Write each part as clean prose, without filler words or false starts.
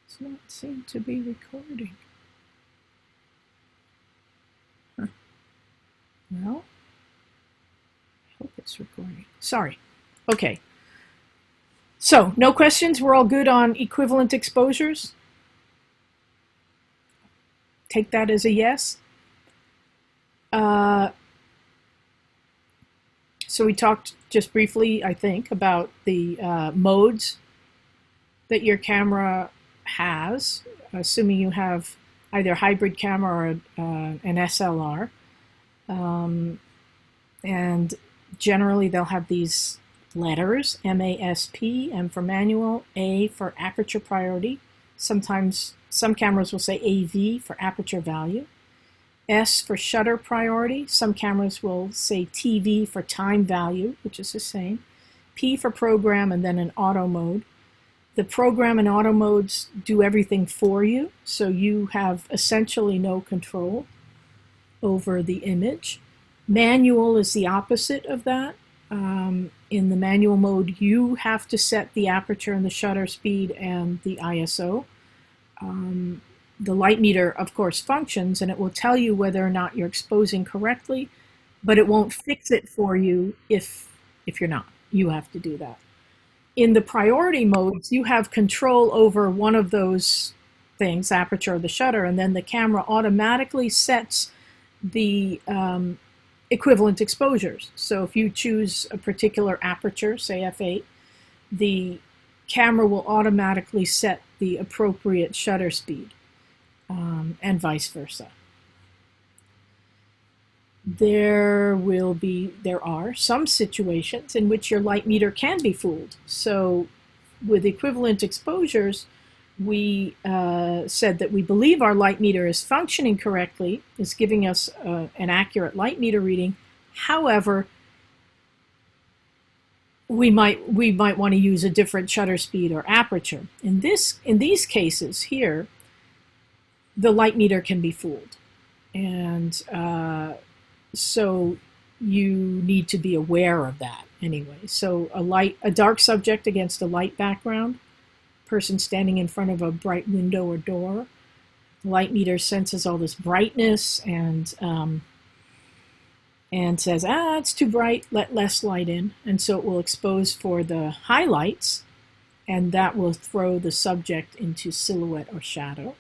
Does not seem to be recording. Huh. Well, I hope it's recording. Sorry. Okay. So, no questions? We're all good on equivalent exposures? Take that as a yes. So we talked just briefly, I think, about the modes that your camera has, assuming you have either a hybrid camera or an SLR. And generally they'll have these letters, MASP, M for manual, A for aperture priority. Sometimes some cameras will say AV for aperture value. S for shutter priority. Some cameras will say TV for time value, which is the same. P for program, and then an auto mode. The program and auto modes do everything for you, so you have essentially no control over the image. Manual is the opposite of that. In the manual mode, you have to set the aperture and the shutter speed and the ISO. The light meter, of course, functions, and it will tell you whether or not you're exposing correctly, but it won't fix it for you if you're not. You have to do that. In the priority modes, you have control over one of those things, aperture or the shutter, and then the camera automatically sets the equivalent exposures. So if you choose a particular aperture, say f8, the camera will automatically set the appropriate shutter speed, and vice versa. There are some situations in which your light meter can be fooled. So with equivalent exposures, we said that we believe our light meter is functioning correctly, is giving us an accurate light meter reading. However, we might want to use a different shutter speed or aperture. In these cases here, the light meter can be fooled, and so you need to be aware of that anyway. So a dark subject against a light background, person standing in front of a bright window or door, the light meter senses all this brightness and says, it's too bright, let less light in, and so it will expose for the highlights, and that will throw the subject into silhouette or shadow.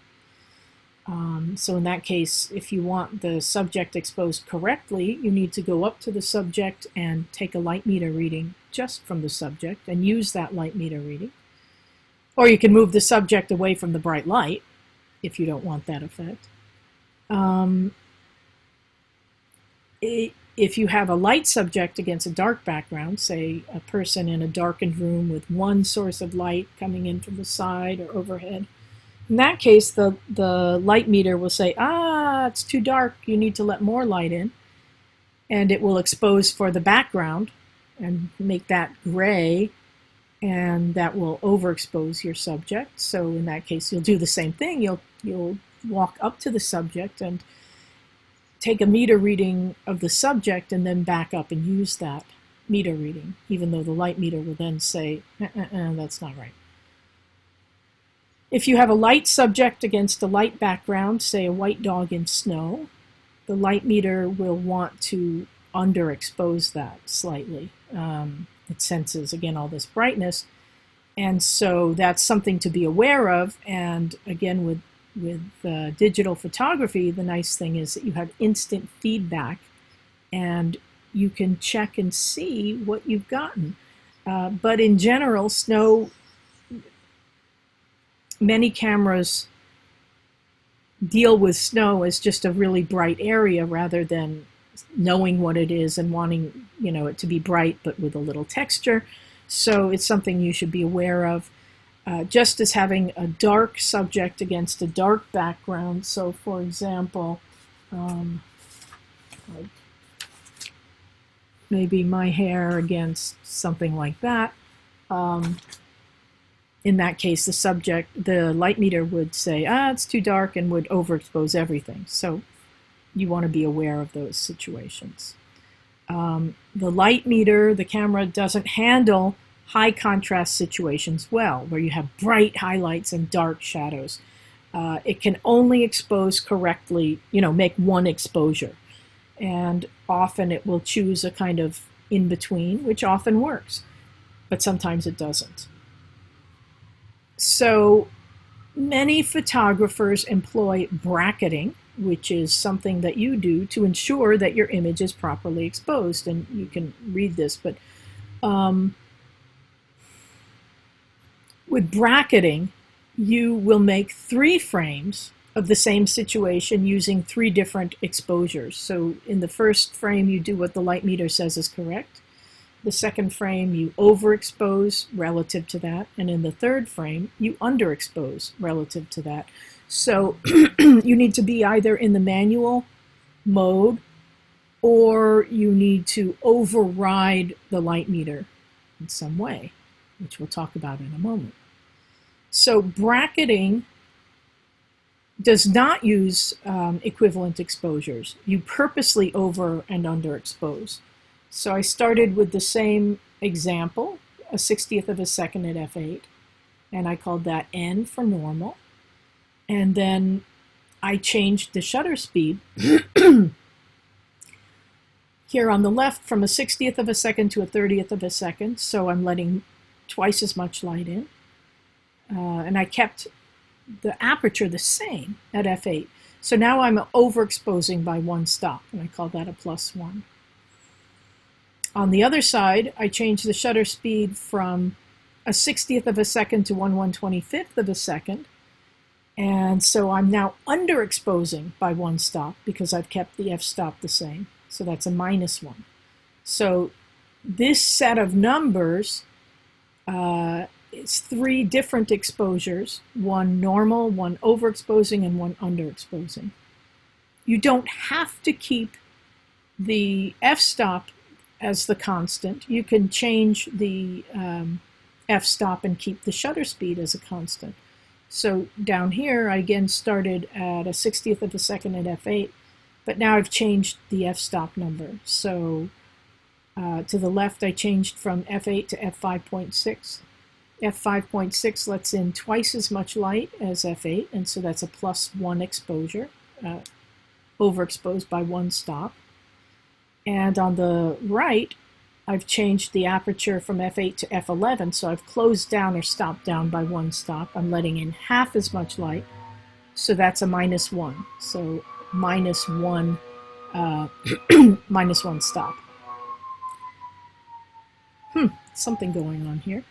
So in that case, if you want the subject exposed correctly, you need to go up to the subject and take a light meter reading just from the subject and use that light meter reading. Or you can move the subject away from the bright light if you don't want that effect. If you have a light subject against a dark background, say a person in a darkened room with one source of light coming in from the side or overhead, in that case, the light meter will say, it's too dark, you need to let more light in, and it will expose for the background and make that gray, and that will overexpose your subject. So in that case, you'll do the same thing. You'll walk up to the subject and take a meter reading of the subject and then back up and use that meter reading, even though the light meter will then say, that's not right. If you have a light subject against a light background, say a white dog in snow, the light meter will want to underexpose that slightly. It senses, again, all this brightness, and so that's something to be aware of. And again, with digital photography, the nice thing is that you have instant feedback, and you can check and see what you've gotten. But in general, many cameras deal with snow as just a really bright area rather than knowing what it is and wanting it to be bright but with a little texture. So it's something you should be aware of. Just as having a dark subject against a dark background. So for example, like maybe my hair against something like that. In that case, the light meter would say, it's too dark, and would overexpose everything. So you want to be aware of those situations. The light meter, the camera doesn't handle high contrast situations well, where you have bright highlights and dark shadows. It can only expose correctly, make one exposure. And often it will choose a kind of in between, which often works, but sometimes it doesn't. So many photographers employ bracketing, which is something that you do to ensure that your image is properly exposed. And you can read this, but with bracketing, you will make 3 frames of the same situation using 3 different exposures. So in the first frame, you do what the light meter says is correct. The second frame, you overexpose relative to that. And in the third frame, you underexpose relative to that. So you need to be either in the manual mode or you need to override the light meter in some way, which we'll talk about in a moment. So bracketing does not use equivalent exposures. You purposely over and underexpose. So I started with the same example, a 60th of a second at f8, and I called that n for normal. And then I changed the shutter speed here on the left from a 60th of a second to a 30th of a second, so I'm letting twice as much light in. And I kept the aperture the same at f8. So now I'm overexposing by 1 stop, and I call that a +1. On the other side, I changed the shutter speed from a 60th of a second to 1/125th of a second. And so I'm now underexposing by 1 stop because I've kept the f-stop the same. So that's a -1. So this set of numbers is 3 different exposures, 1 normal, 1 overexposing, and 1 underexposing. You don't have to keep the f-stop as the constant. You can change the f-stop and keep the shutter speed as a constant. So down here, I again started at a 60th of a second at f8, but now I've changed the f-stop number. So to the left, I changed from f8 to f5.6. f5.6 lets in twice as much light as f8, and so that's a +1 exposure, overexposed by 1 stop. And on the right, I've changed the aperture from f8 to f11, so I've closed down or stopped down by 1 stop. I'm letting in half as much light, so that's a -1. So -1, -1 stop. Something going on here.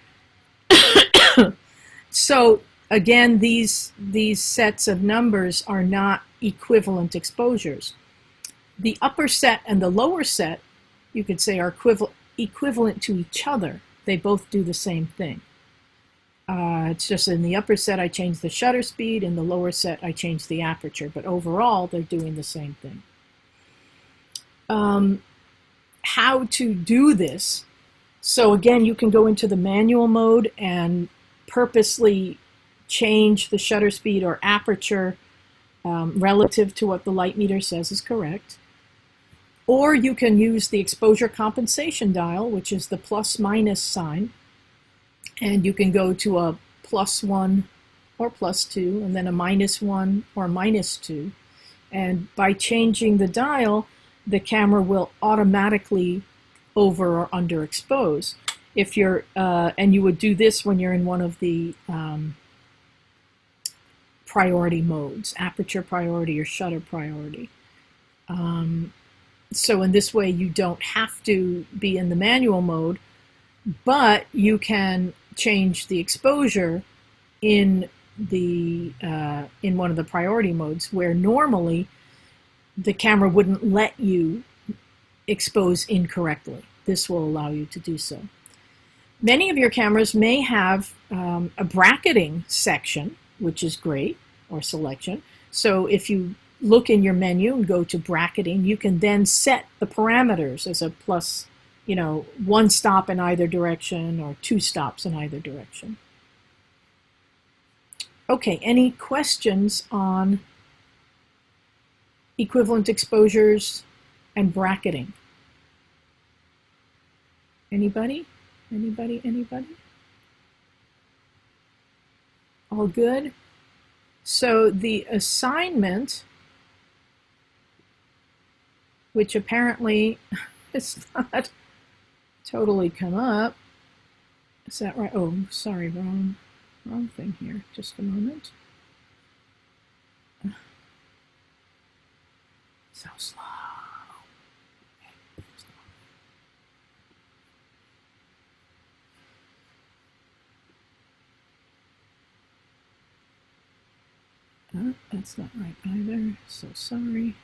So again, these sets of numbers are not equivalent exposures. The upper set and the lower set, you could say, are equivalent to each other. They both do the same thing. It's just in the upper set I changed the shutter speed, in the lower set I changed the aperture, but overall they're doing the same thing. How to do this? So again, you can go into the manual mode and purposely change the shutter speed or aperture relative to what the light meter says is correct. Or you can use the exposure compensation dial, which is the +- sign, and you can go to a +1 or +2, and then a -1 or -2. And by changing the dial, the camera will automatically over or underexpose. If you're, and you would do this when you're in one of the priority modes, aperture priority or shutter priority. So in this way, you don't have to be in the manual mode, but you can change the exposure in the in one of the priority modes, where normally the camera wouldn't let you expose incorrectly. This will allow you to do so. Many of your cameras may have a bracketing section, which is great, or selection. So if you look in your menu and go to bracketing, you can then set the parameters as a plus, 1 stop in either direction or 2 stops in either direction. Okay, any questions on equivalent exposures and bracketing? Anybody? Anybody? Anybody? All good? So the assignment, which apparently is not totally come up. Is that right? Oh, sorry, wrong thing here. Just a moment. So slow. That's not right either. So sorry.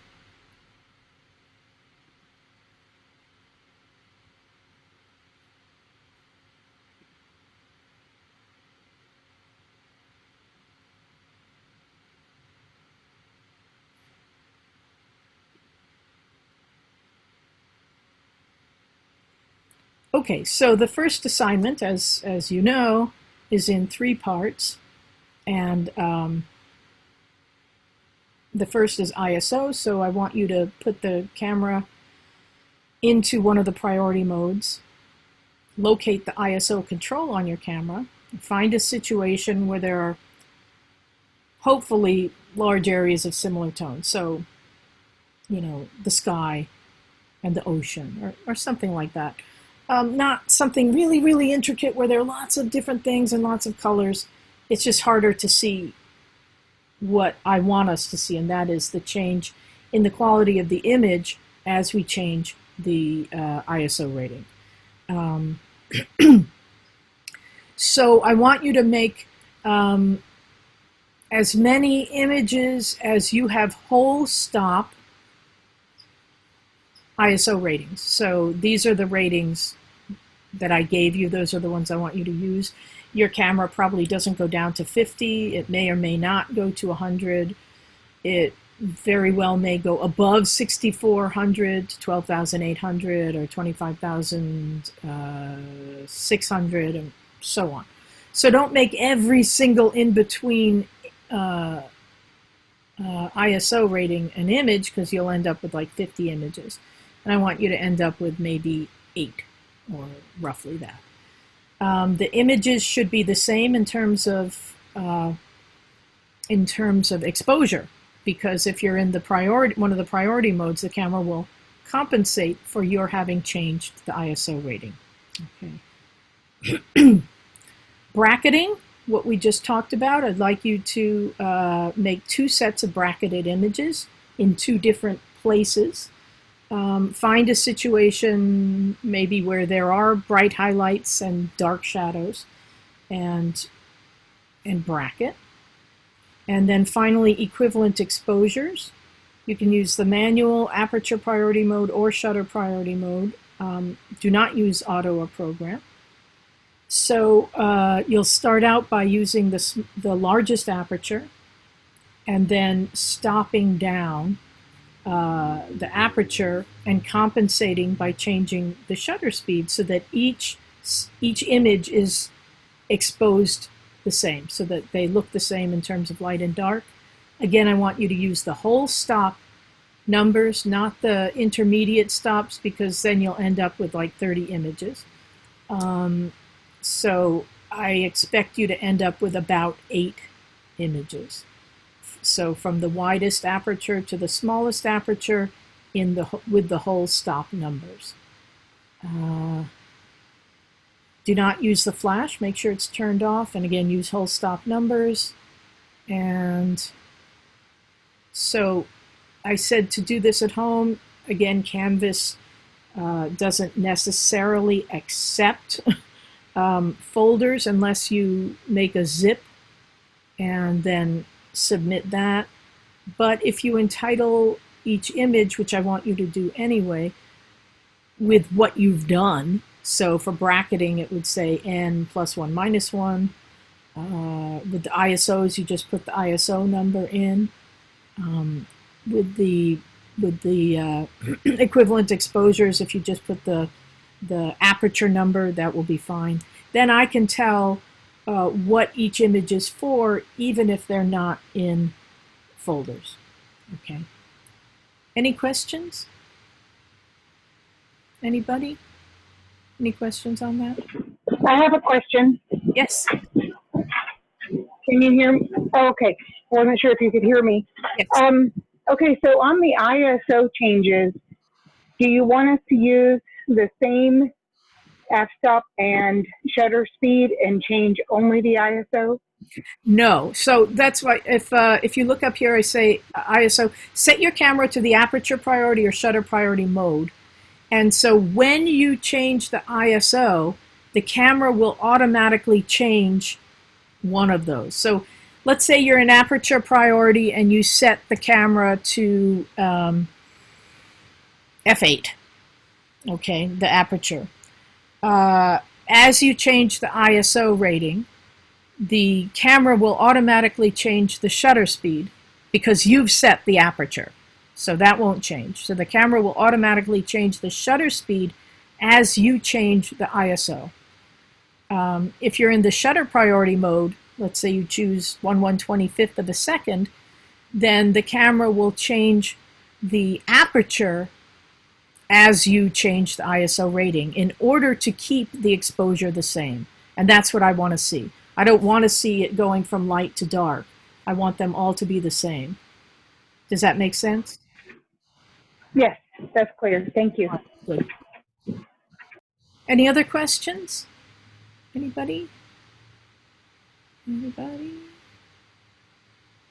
Okay, so the first assignment, as you know, is in 3 parts, and the first is ISO. So I want you to put the camera into one of the priority modes, locate the ISO control on your camera, find a situation where there are hopefully large areas of similar tones. So, you know, the sky and the ocean, or something like that. Not something really, really intricate where there are lots of different things and lots of colors. It's just harder to see what I want us to see, and that is the change in the quality of the image as we change the ISO rating. So I want you to make as many images as you have whole stop ISO ratings. So these are the ratings that I gave you. Those are the ones I want you to use. Your camera probably doesn't go down to 50. It may or may not go to 100. It very well may go above 6,400 to 12,800 or 25,600 and so on. So don't make every single in-between ISO rating an image, because you'll end up with like 50 images. And I want you to end up with maybe 8, or roughly that. The images should be the same in terms of exposure, because if you're in the one of the priority modes, the camera will compensate for your having changed the ISO rating. Okay. Bracketing, what we just talked about, I'd like you to make 2 sets of bracketed images in 2 different places. Find a situation maybe where there are bright highlights and dark shadows, and bracket. And then finally, equivalent exposures. You can use the manual, aperture priority mode, or shutter priority mode. Do not use auto or program. So you'll start out by using the largest aperture, and then stopping down the aperture and compensating by changing the shutter speed so that each image is exposed the same, so that they look the same in terms of light and dark. Again, I want you to use the whole stop numbers, not the intermediate stops, because then you'll end up with like 30 images. So I expect you to end up with about 8 images. So from the widest aperture to the smallest aperture with the whole stop numbers. Do not use the flash. Make sure it's turned off. And again, use whole stop numbers. And so I said to do this at home. Again, Canvas doesn't necessarily accept folders unless you make a zip and then submit that. But if you entitle each image, which I want you to do anyway, with what you've done, so for bracketing it would say n +1 -1. With the ISOs, you just put the ISO number in. With the equivalent exposures, if you just put the aperture number, that will be fine. Then I can tell what each image is for, even if they're not in folders. Okay. Any questions? Anybody? Any questions on that? I have a question. Yes. Can you hear me? Oh, okay. I wasn't sure if you could hear me. Yes. Okay, so on the ISO changes, do you want us to use the same f-stop and shutter speed and change only the ISO? No. So that's why if you look up here, I say ISO, set your camera to the aperture priority or shutter priority mode. And so when you change the ISO, the camera will automatically change one of those. So let's say you're in aperture priority and you set the camera to f8, okay, the aperture. As you change the ISO rating, the camera will automatically change the shutter speed because you've set the aperture. So that won't change. So the camera will automatically change the shutter speed as you change the ISO. If you're in the shutter priority mode, let's say you choose 1/125th of a second, then the camera will change the aperture as you change the ISO rating in order to keep the exposure the same. And that's what I want to see. I don't want to see it going from light to dark. I want them all to be the same. Does that make sense? Yes, that's clear. Thank you. Good. Any other questions? Anybody? Anybody?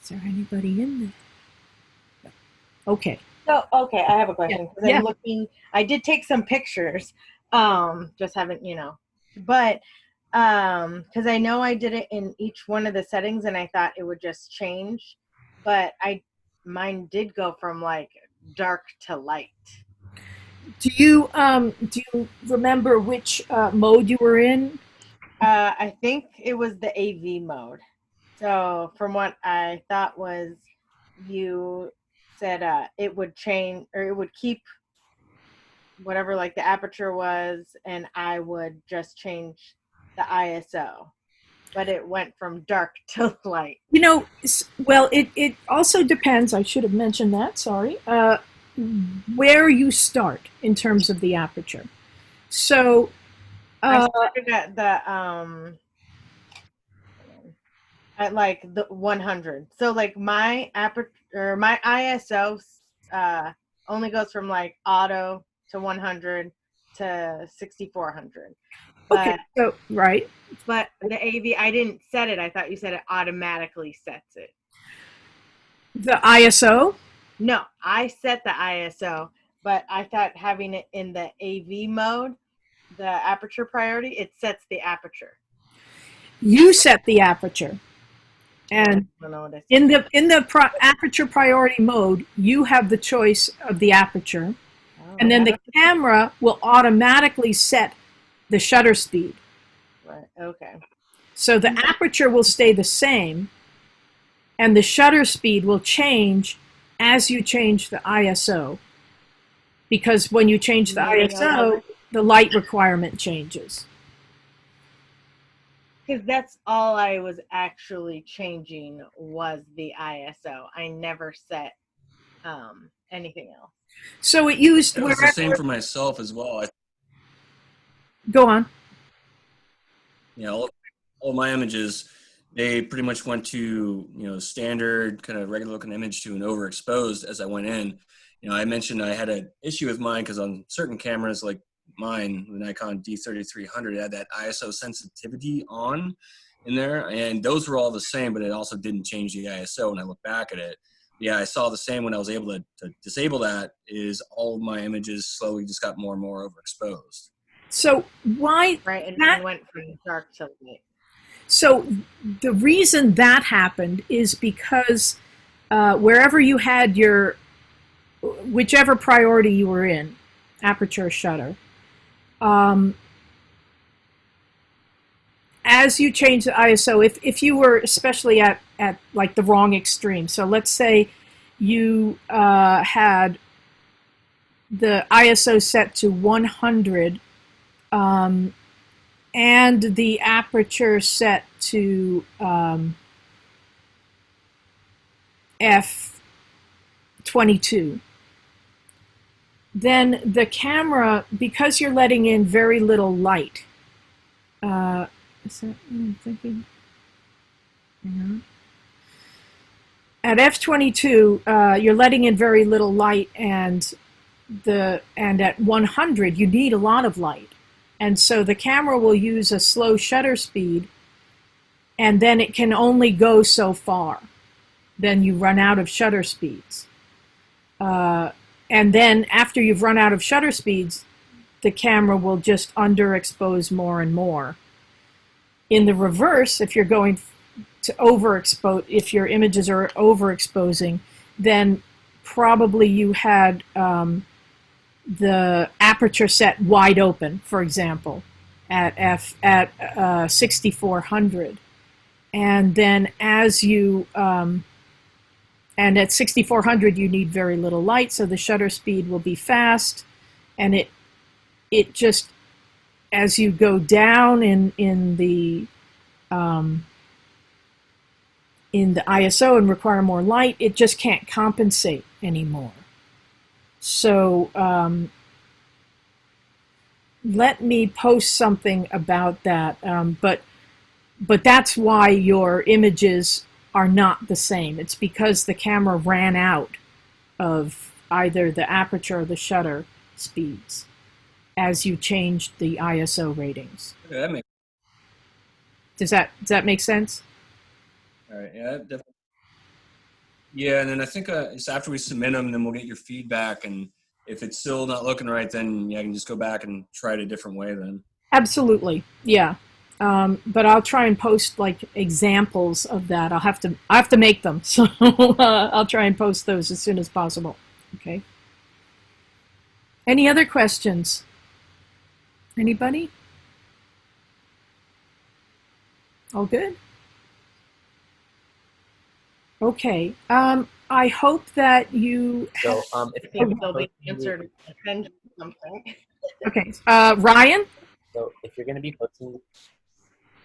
Is there anybody in there? No. Okay. So, okay, I have a question. Because Yeah. I'm looking, I did take some pictures, just haven't, but, because I know I did it in each one of the settings and I thought it would just change, but mine did go from like dark to light. Do you remember which mode you were in? I think it was the AV mode. So from what I thought was, you said it would change, or it would keep whatever like the aperture was, and I would just change the ISO. But it went from dark to light. Well, it also depends. I should have mentioned that. Sorry. Where you start in terms of the aperture. So I started at at like the 100. So like my aperture, or my ISO only goes from like auto to 100 to 6400. okay, so right. But the AV, I didn't set it. I thought you said it automatically sets it. The ISO? No, I set the ISO, but I thought having it in the AV mode, the aperture priority, it sets the aperture. You set the aperture. And I don't know what in the aperture priority mode, you have the choice of the aperture. Oh, And then the camera will automatically set the shutter speed. Right. Okay. So the aperture will stay the same, and the shutter speed will change as you change the ISO. Because when you change the ISO, the light requirement changes. Because that's all I was actually changing was the ISO. I never set anything else. So it used it was the same for myself as well. Go on. All my images, they pretty much went to standard kind of regular looking image to an overexposed as I went in. I mentioned I had an issue with mine because on certain cameras like mine, the Nikon D3300, it had that ISO sensitivity on in there, and those were all the same, but it also didn't change the ISO when I look back at it. Yeah, I saw the same when I was able to disable that, is all of my images slowly just got more and more overexposed. So why? Right, and that went from dark to light. So the reason that happened is because wherever you had whichever priority you were in, aperture or shutter, as you change the ISO, if you were especially at like the wrong extreme, so let's say you had the ISO set to 100 and the aperture set to f22, then the camera, because you're letting in very little light, Is that what I'm thinking? Mhm. At f22, you're letting in very little light, and at 100 you need a lot of light, and so the camera will use a slow shutter speed, and then it can only go so far. Then you run out of shutter speeds, and then after you've run out of shutter speeds, the camera will just underexpose more and more. In the reverse, if you're going to overexpose, if your images are overexposing, then probably you had the aperture set wide open, for example, at 6400, and then as you and at 6400 you need very little light, so the shutter speed will be fast, and it just, as you go down in the ISO and require more light, it just can't compensate anymore. So let me post something about that. But that's why your images are not the same. It's because the camera ran out of either the aperture or the shutter speeds as you changed the ISO ratings. Okay, that makes. Does that make sense? All right. Yeah, definitely. Yeah, and then I think it's after we submit them, then we'll get your feedback, and if it's still not looking right, then yeah, I can just go back and try it a different way then. Absolutely, yeah. But I'll try and post like examples of that. I have to make them, so I'll try and post those as soon as possible. Okay. Any other questions? Anybody? All good? Okay. I hope that you. So if I think they'll be answered in something. Okay. Ryan? So if you're going to be posting,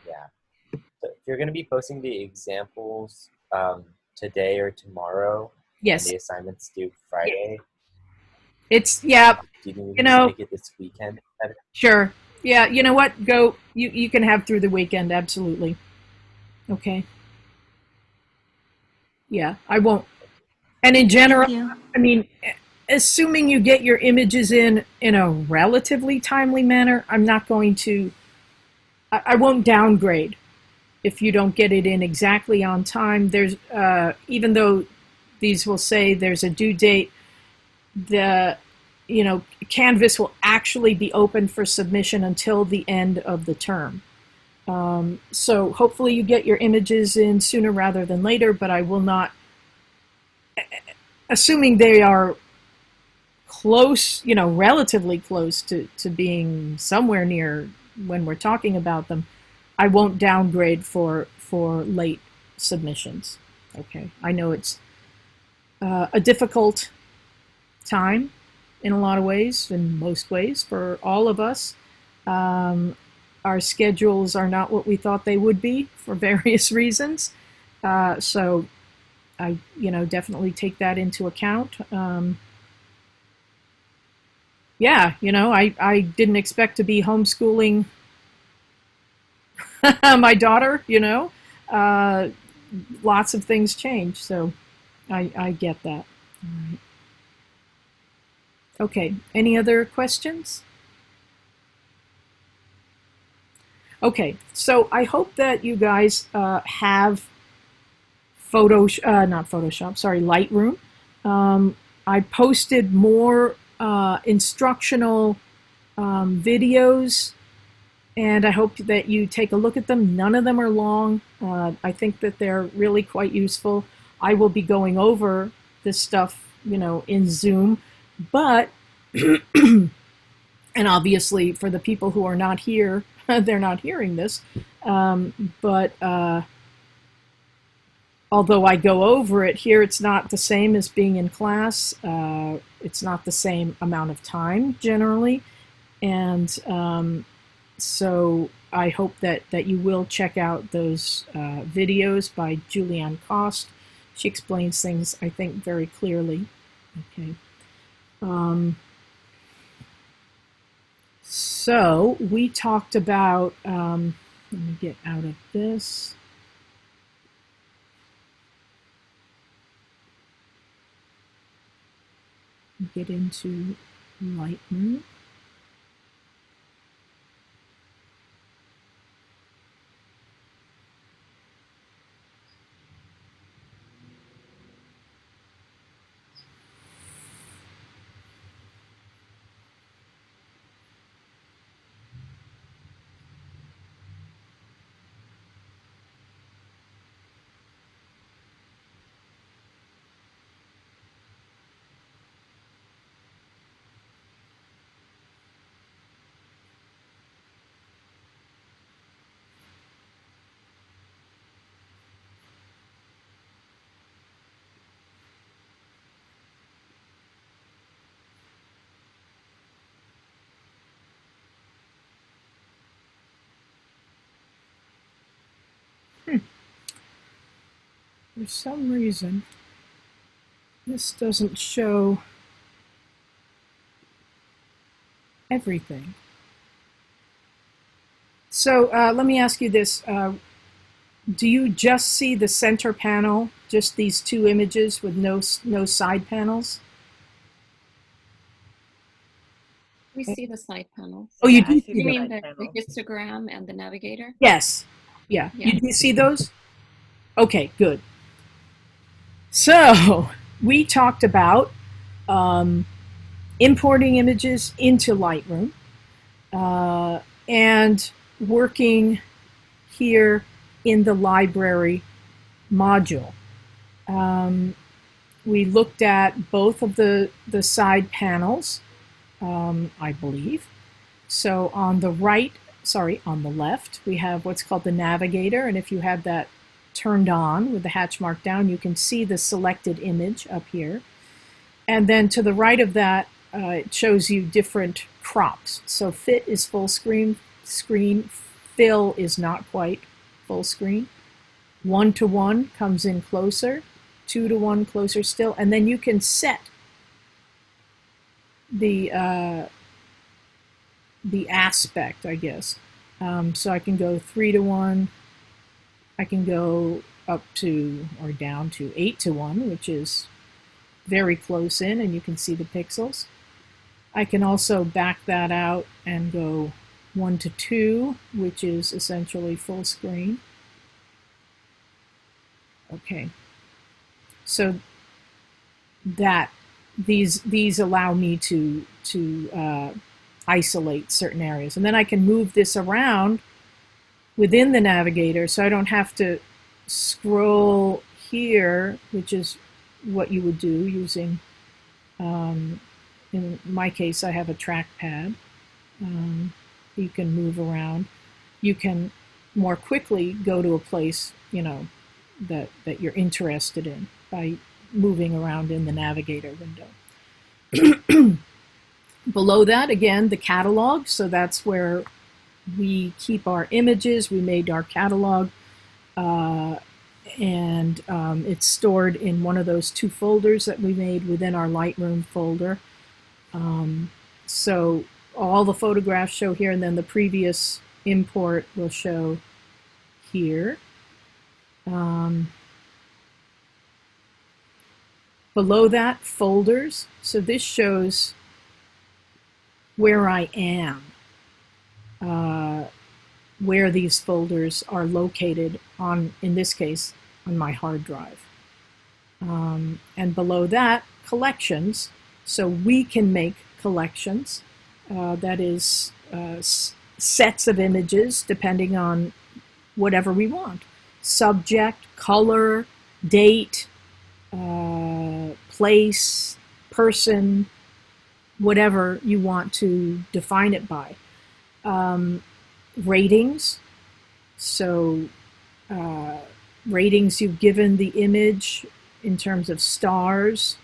yeah. So if you're going to be posting the examples today or tomorrow, Yes. and the assignments due Friday, It's, yeah. do you need You to know, make it this weekend? sure. Yeah, you know what? Go. You can have through the weekend, absolutely. Okay. Yeah, I won't. And in general, I mean, assuming you get your images in a relatively timely manner, I'm not going to, I won't downgrade if you don't get it in exactly on time. There's, even though these will say there's a due date, the, Canvas will actually be open for submission until the end of the term. So hopefully you get your images in sooner rather than later, but I will not, assuming they are close, relatively close to being somewhere near when we're talking about them, I won't downgrade for late submissions. Okay, I know it's a difficult time in a lot of ways, in most ways, for all of us. Our schedules are not what we thought they would be for various reasons. So I, definitely take that into account. Yeah, I didn't expect to be homeschooling my daughter, lots of things change, so I get that. All right. Okay, any other questions? Okay, so I hope that you guys have not Photoshop, sorry, Lightroom. I posted more instructional videos, and I hope that you take a look at them. None of them are long. I think that they're really quite useful. I will be going over this stuff, in Zoom, but, and obviously for the people who are not here, they're not hearing this, but although I go over it here, it's not the same as being in class. It's not the same amount of time generally, and so I hope that you will check out those videos by Julianne Cost. She explains things, I think, very clearly. Okay. So we talked about, let me get out of this. Get into Lightroom. For some reason, this doesn't show everything. So let me ask you this. Do you just see the center panel, just these two images with no side panels? We see the side panels. Oh, you Yeah, I do see see You the them? mean side the panel. histogram and the navigator? Yes. Yeah. Yeah. You do see those? Okay, good. So we talked about um, importing images into Lightroom and working here in the library module. We looked at both of the side panels, I believe. So on the right, sorry, on the left, we have what's called the navigator. And if you have that turned on with the hatch mark down, you can see the selected image up here. And then to the right of that, it shows you different crops. So fit is full screen, fill is not quite full screen. 1:1 comes in closer, 2:1 closer still, and then you can set the aspect, I guess. So I can go 3:1. I can go up to or down to 8:1, which is very close in, and you can see the pixels. I can also back that out and go 1:2, which is essentially full screen. Okay. So that these allow me to isolate certain areas, and then I can move this around within the navigator, so I don't have to scroll here, which is what you would do using. In my case, I have a trackpad. You can move around. You can more quickly go to a place, that you're interested in by moving around in the navigator window. Below that, again, the catalog. So that's where we keep our images. We made our catalog, and it's stored in one of those two folders that we made within our Lightroom folder. So all the photographs show here, and then the previous import will show here. Below that, folders. So this shows where I am, where these folders are located on, in this case, on my hard drive. And below that, collections. So we can make collections, that is sets of images depending on whatever we want. Subject, color, date, place, person, whatever you want to define it by. Ratings. So ratings you've given the image in terms of stars.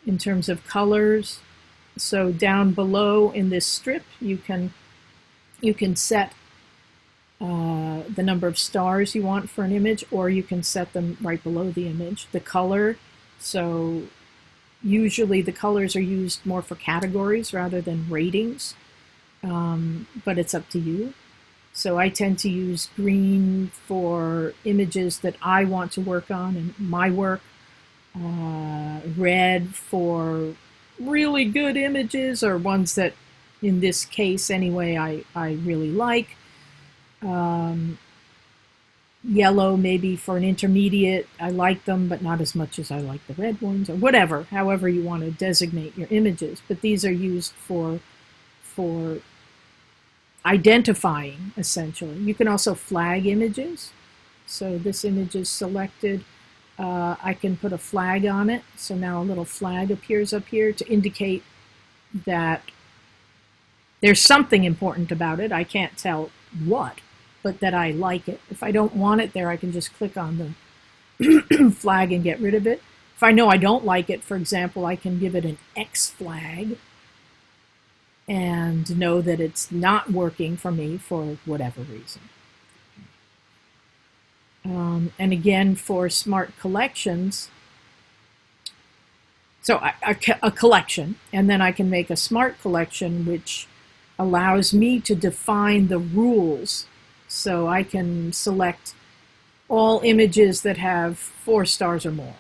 In terms of colors. So down below in this strip, you can set the number of stars you want for an image, or you can set them right below the image. The color, so Usually the colors are used more for categories rather than ratings, but it's up to you. So I tend to use green for images that I want to work on in my work, red for really good images or ones that, in this case anyway, I really like. Yellow maybe for an intermediate. I like them, but not as much as I like the red ones, or whatever, however you want to designate your images. But these are used for identifying, essentially. You can also flag images. So this image is selected. I can put a flag on it. So now a little flag appears up here to indicate that there's something important about it. I can't tell what, but that I like it. If I don't want it there, I can just click on the flag and get rid of it. If I know I don't like it, for example, I can give it an X flag and know that it's not working for me for whatever reason. And again, for smart collections, so a collection, and then I can make a smart collection which allows me to define the rules. So I can select all images that have 4 stars or more,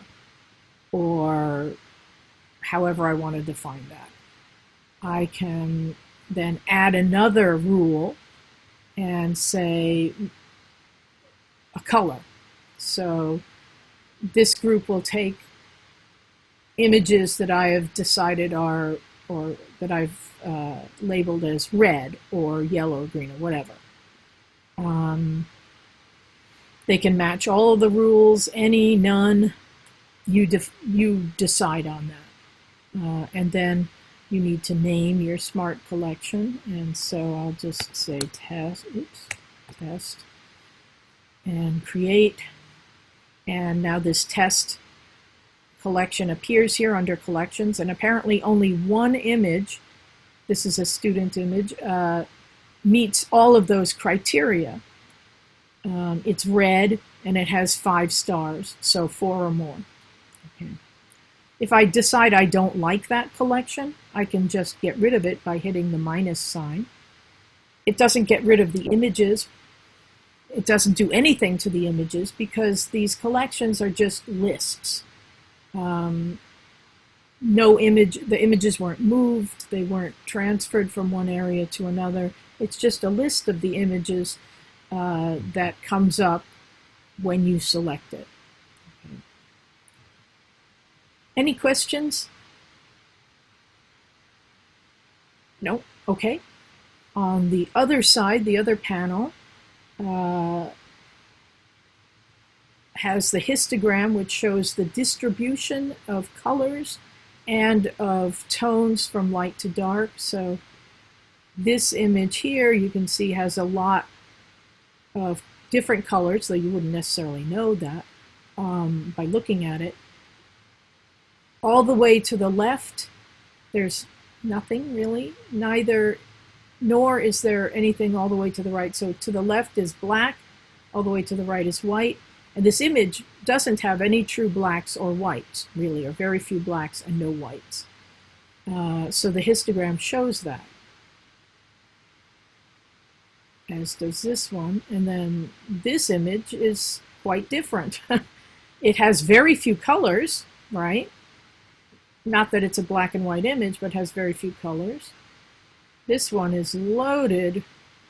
or however I want to define that. I can then add another rule and say a color. So this group will take images that I have decided are, or that I've labeled as red or yellow or green or whatever. They can match all of the rules, any, none. You decide on that. And then you need to name your smart collection. And so I'll just say test, test, and create. And now this test collection appears here under collections. And apparently only one image, this is a student image, meets all of those criteria. It's red and it has 5 stars, so 4 or more. Okay. If I decide I don't like that collection, I can just get rid of it by hitting the minus sign. It doesn't get rid of the images. It doesn't do anything to the images because these collections are just lists. No image, the images weren't moved, they weren't transferred from one area to another. It's just a list of the images that comes up when you select it. Okay. Any questions? No? Okay. On the other side, the other panel has the histogram, which shows the distribution of colors and of tones from light to dark. So this image here, you can see, has a lot of different colors, though you wouldn't necessarily know that by looking at it. All the way to the left, there's nothing really, nor is there anything all the way to the right. So to the left is black, all the way to the right is white. And this image doesn't have any true blacks or whites, really, or very few blacks and no whites. So the histogram shows that, as does this one. And then this image is quite different. It has very few colors, right? Not that it's a black and white image, but has very few colors. This one is loaded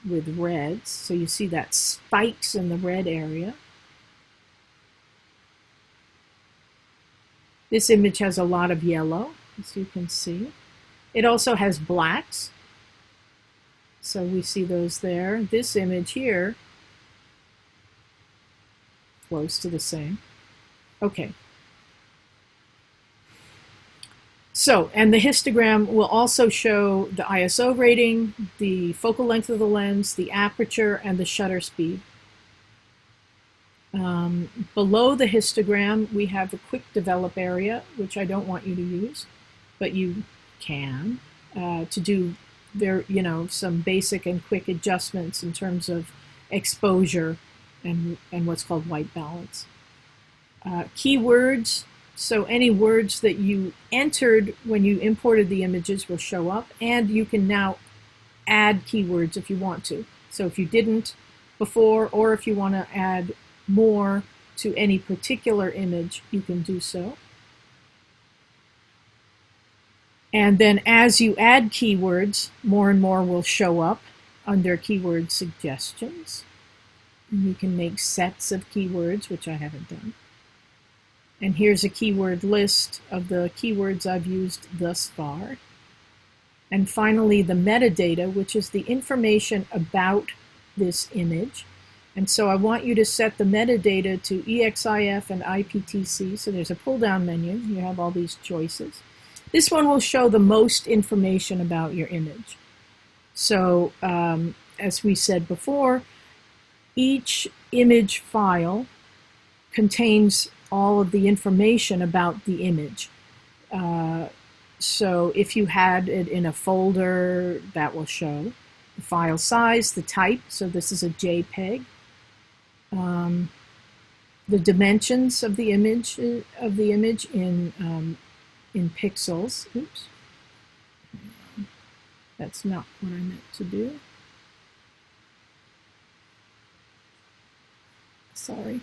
with reds, so you see that spikes in the red area. This image has a lot of yellow, as you can see. It also has blacks, so we see those there. This image here, close to the same. Okay. So, and the histogram will also show the ISO rating, the focal length of the lens, the aperture, and the shutter speed. Below the histogram, we have the quick develop area, which I don't want you to use, but you can, to do some basic and quick adjustments in terms of exposure and what's called white balance. Keywords So any words that you entered when you imported the images will show up, and you can now add keywords if you want to. So if you didn't before, or if you want to add more to any particular image, you can do so. And then as you add keywords, more and more will show up under keyword suggestions. And you can make sets of keywords, which I haven't done. And here's a keyword list of the keywords I've used thus far. And finally, the metadata, which is the information about this image. And so I want you to set the metadata to EXIF and IPTC. So there's a pull-down menu. You have all these choices. This one will show the most information about your image. So as we said before, each image file contains all of the information about the image. So if you had it in a folder, that will show the file size, the type. So this is a JPEG. The dimensions of the image in pixels. Oops, that's not what I meant to do. Sorry.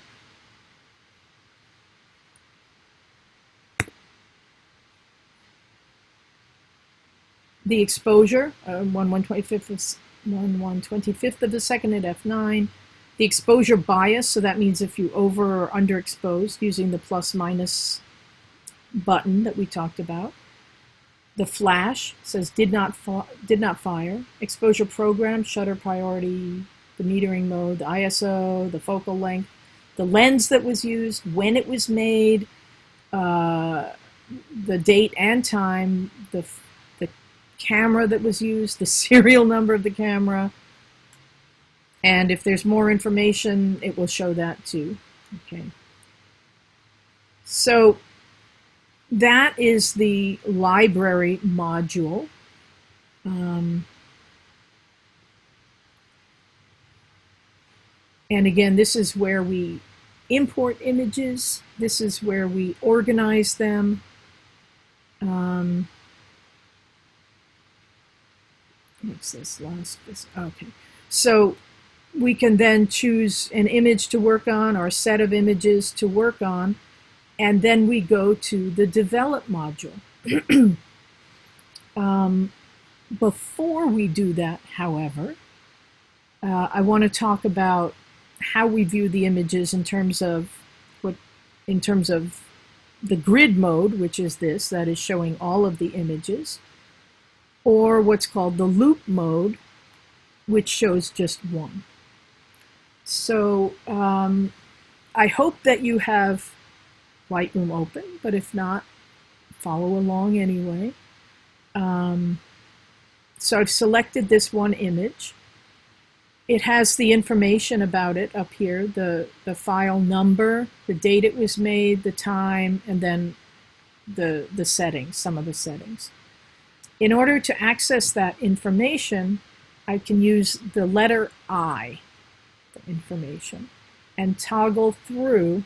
The exposure, 1/125th of a second at f9. The exposure bias, so that means if you over or underexposed using the plus minus button that we talked about. The flash says did not fire. Exposure program, shutter priority, the metering mode, the ISO, the focal length, the lens that was used, when it was made, the date and time, the camera that was used, the serial number of the camera, and if there's more information, it will show that too. Okay. So that is the library module. And again, this is where we import images. This is where we organize them. What's this last? Okay. So we can then choose an image to work on or a set of images to work on. And then we go to the develop module. Before we do that, however, I want to talk about how we view the images in terms of the grid mode, which is this, that is showing all of the images, or what's called the loop mode, which shows just one. So I hope that you have Lightroom open, but if not, follow along anyway. So I've selected this one image. It has the information about it up here, the file number, the date it was made, the time, and then the settings, some of the settings. In order to access that information, I can use the letter I, the information, and toggle through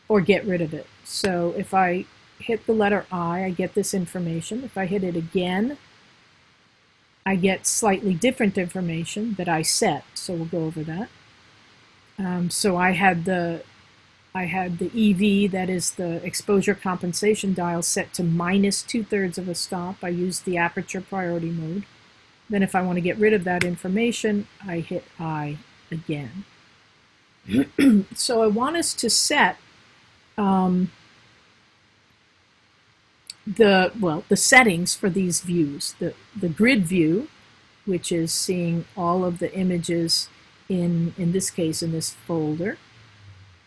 or get rid of it. So if I hit the letter I get this information. If I hit it again, I get slightly different information that I set. So we'll go over that. So I had the EV, that is the exposure compensation dial, set to -2/3 of a stop. I used the aperture priority mode. Then if I want to get rid of that information, I hit I again. So I want us to set the settings for these views. The grid view, which is seeing all of the images in this case in this folder,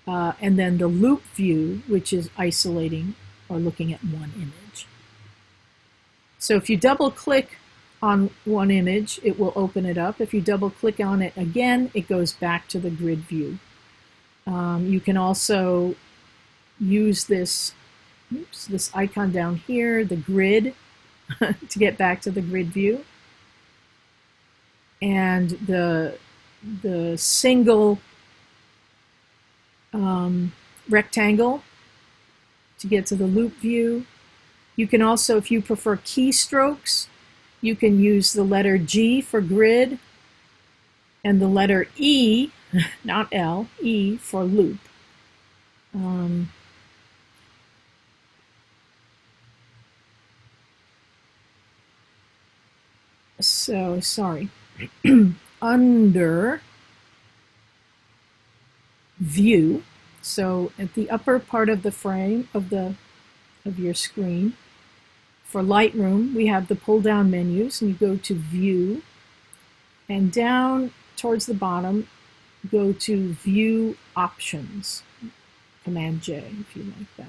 and then the loop view, which is isolating or looking at one image. So if you double click on one image, it will open it up. If you double click on it again, it goes back to the grid view. You can also use this icon down here, the grid, to get back to the grid view. And the single rectangle to get to the loop view. You can also, if you prefer keystrokes, you can use the letter G for grid and the letter E, not L, E for loop. So, sorry. Under view, so at the upper part of the frame of your screen, for Lightroom, we have the pull-down menus, and you go to View, and down towards the bottom, go to View Options, Command J, if you like that.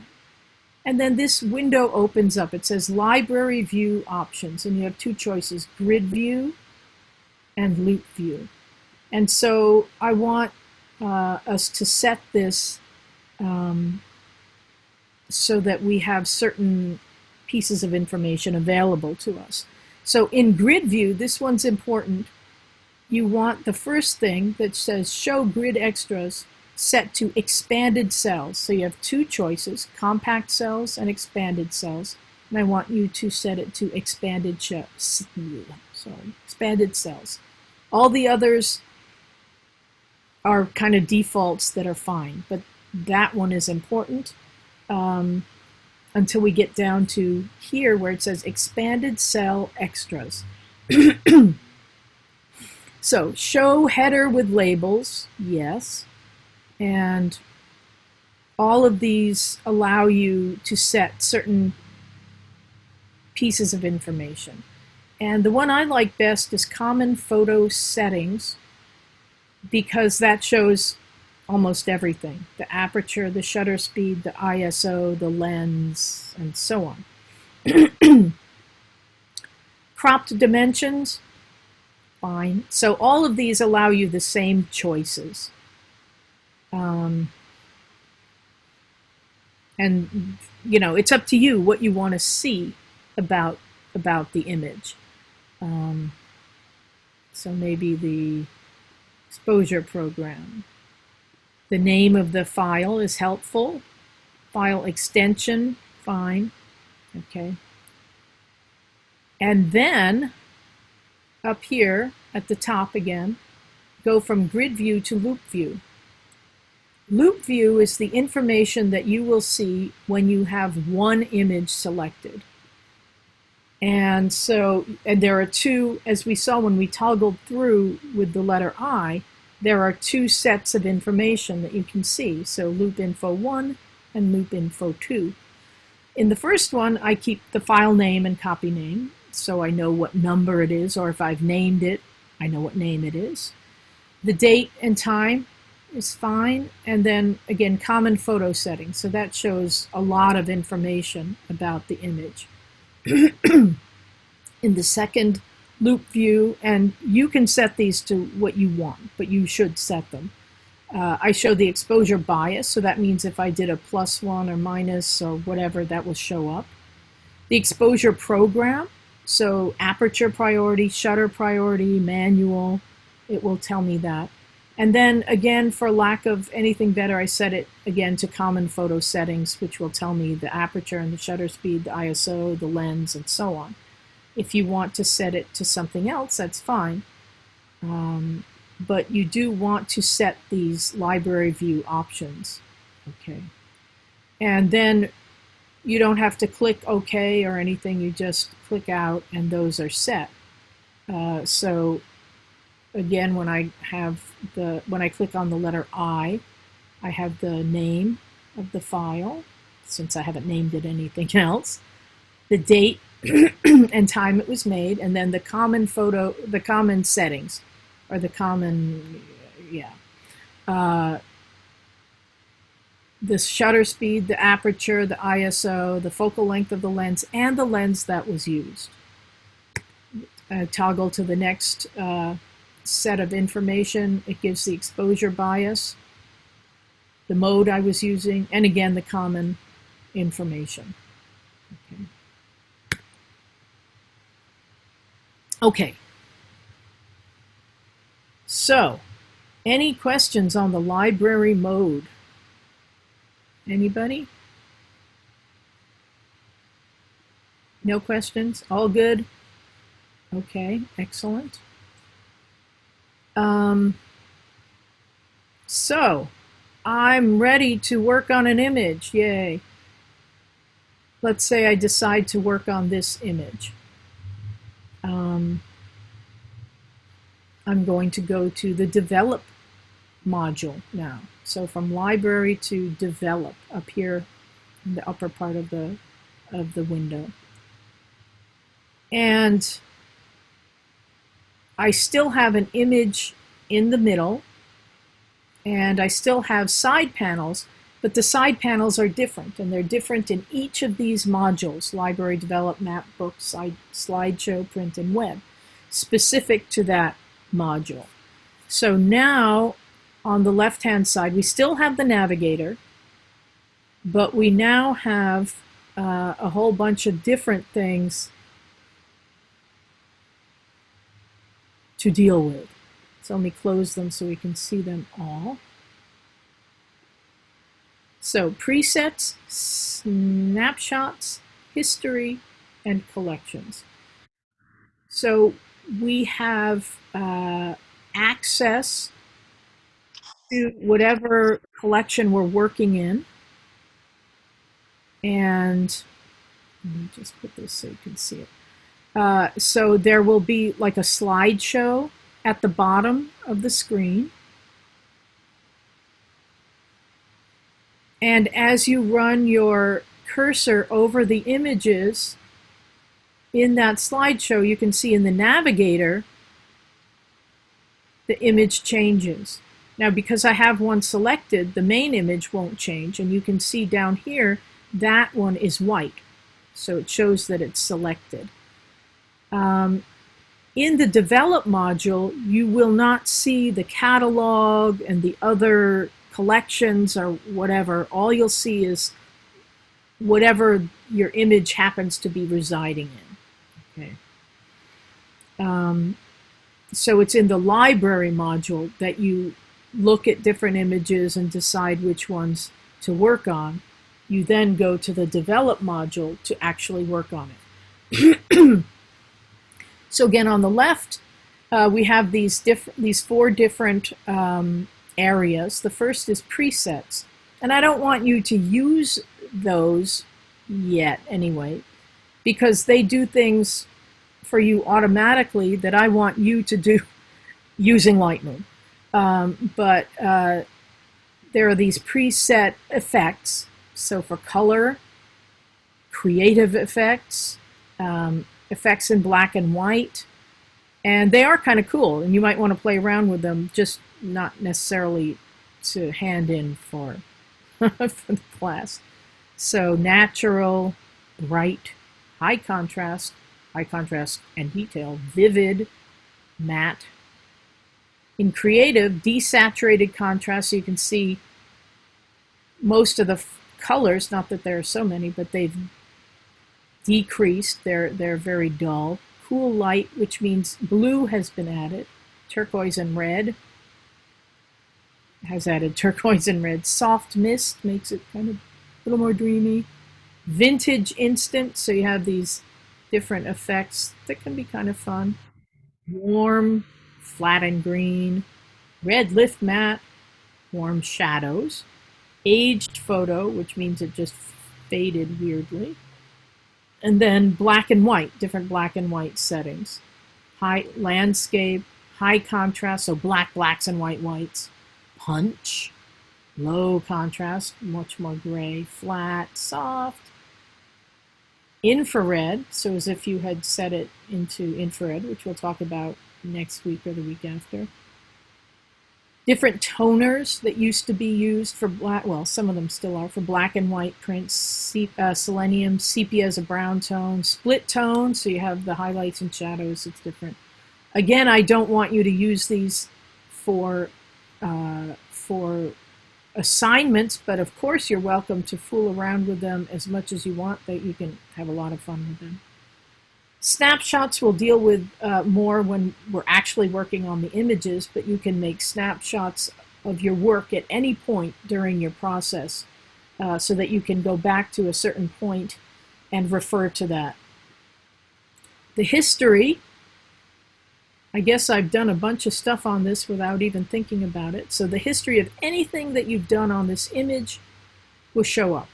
And then this window opens up. It says Library View Options, and you have two choices, Grid View and Loop View. And so I want us to set this so that we have certain pieces of information available to us. So in Grid View, this one's important. You want the first thing that says Show Grid Extras set to expanded cells. So you have two choices, compact cells and expanded cells. And I want you to set it to expanded cells. All the others are kind of defaults that are fine, but that one is important until we get down to here where it says expanded cell extras. So show header with labels, yes. And all of these allow you to set certain pieces of information. And the one I like best is Common Photo Settings, because that shows almost everything. The aperture, the shutter speed, the ISO, the lens, and so on. Cropped dimensions, fine. So all of these allow you the same choices. And you know, it's up to you what you want to see about the image. So maybe the exposure program. The name of the file is helpful. File extension, fine. Okay. And then up here at the top again, go from grid view to loop view. Loop view is the information that you will see when you have one image selected. And so, and there are two, as we saw when we toggled through with the letter I, there are two sets of information that you can see. So loop info 1 and loop info 2. In the first one, I keep the file name and copy name, so I know what number it is, or if I've named it, I know what name it is. The date and time is fine. And then again, common photo settings. So that shows a lot of information about the image. In the second loop view, and you can set these to what you want, but you should set them. I show the exposure bias, so that means if I did a +1 or minus or whatever, that will show up. The exposure program, so aperture priority, shutter priority, manual, it will tell me that. And then again, for lack of anything better, I set it again to common photo settings, which will tell me the aperture and the shutter speed, the ISO, the lens, and so on. If you want to set it to something else, that's fine. But you do want to set these library view options. Okay. And then you don't have to click OK or anything. You just click out and those are set. So again, when I click on the letter I have the name of the file, since I haven't named it anything else, the date and time it was made, and then the common settings, or the common, the shutter speed, the aperture, the ISO, the focal length of the lens, and the lens that was used. Toggle to the next set of information. It gives the exposure bias, the mode I was using, and again the common information. Okay. So, any questions on the library mode? Anybody? No questions? All good? Okay, excellent. So, I'm ready to work on an image. Yay. Let's say I decide to work on this image. I'm going to go to the Develop module now. So from Library to Develop up here in the upper part of the window. And I still have an image in the middle, and I still have side panels, but the side panels are different, and they're different in each of these modules: Library, Develop, Map, Book, Slideshow, Print, and Web, specific to that module. So now, on the left-hand side, we still have the navigator, but we now have a whole bunch of different things to deal with. So let me close them so we can see them all. So presets, snapshots, history, and collections. So we have access to whatever collection we're working in. And let me just put this so you can see it. So there will be like a slideshow at the bottom of the screen. And as you run your cursor over the images in that slideshow, you can see in the navigator, the image changes. Now, because I have one selected, the main image won't change. And you can see down here, that one is white. So it shows that it's selected. In the Develop module, you will not see the catalog and the other collections or whatever. All you'll see is whatever your image happens to be residing in. Okay. So it's in the Library module that you look at different images and decide which ones to work on. You then go to the Develop module to actually work on it. So again, on the left, we have these four different areas. The first is presets. And I don't want you to use those yet anyway, because they do things for you automatically that I want you to do using Lightroom. But there are these preset effects. So for color, creative effects, effects in black and white, and they are kind of cool, and you might want to play around with them, just not necessarily to hand in for, for the class. So natural, bright, high contrast and detail, vivid, matte. In creative, desaturated contrast, so you can see most of the colors, not that there are so many, but they've decreased. They're very dull. Cool light, which means blue has been added. Turquoise and red has added turquoise and red. Soft mist makes it kind of a little more dreamy. Vintage instant, so you have these different effects that can be kind of fun. Warm, flat and green. Red lift matte, warm shadows. Aged photo, which means it just faded weirdly. And then black and white, different black and white settings. High landscape, high contrast, so black, blacks, and white, whites. Punch, low contrast, much more gray. Flat, soft. Infrared, so as if you had set it into infrared, which we'll talk about next week or the week after. Different toners that used to be used for black, well, some of them still are, for black and white prints. Selenium, sepia is a brown tone. Split tone, so you have the highlights and shadows, it's different. Again, I don't want you to use these for assignments, but of course you're welcome to fool around with them as much as you want, that you can have a lot of fun with them. Snapshots we'll deal with more when we're actually working on the images, but you can make snapshots of your work at any point during your process so that you can go back to a certain point and refer to that The history, I guess I've done a bunch of stuff on this without even thinking about it. So the history of anything that you've done on this image will show up.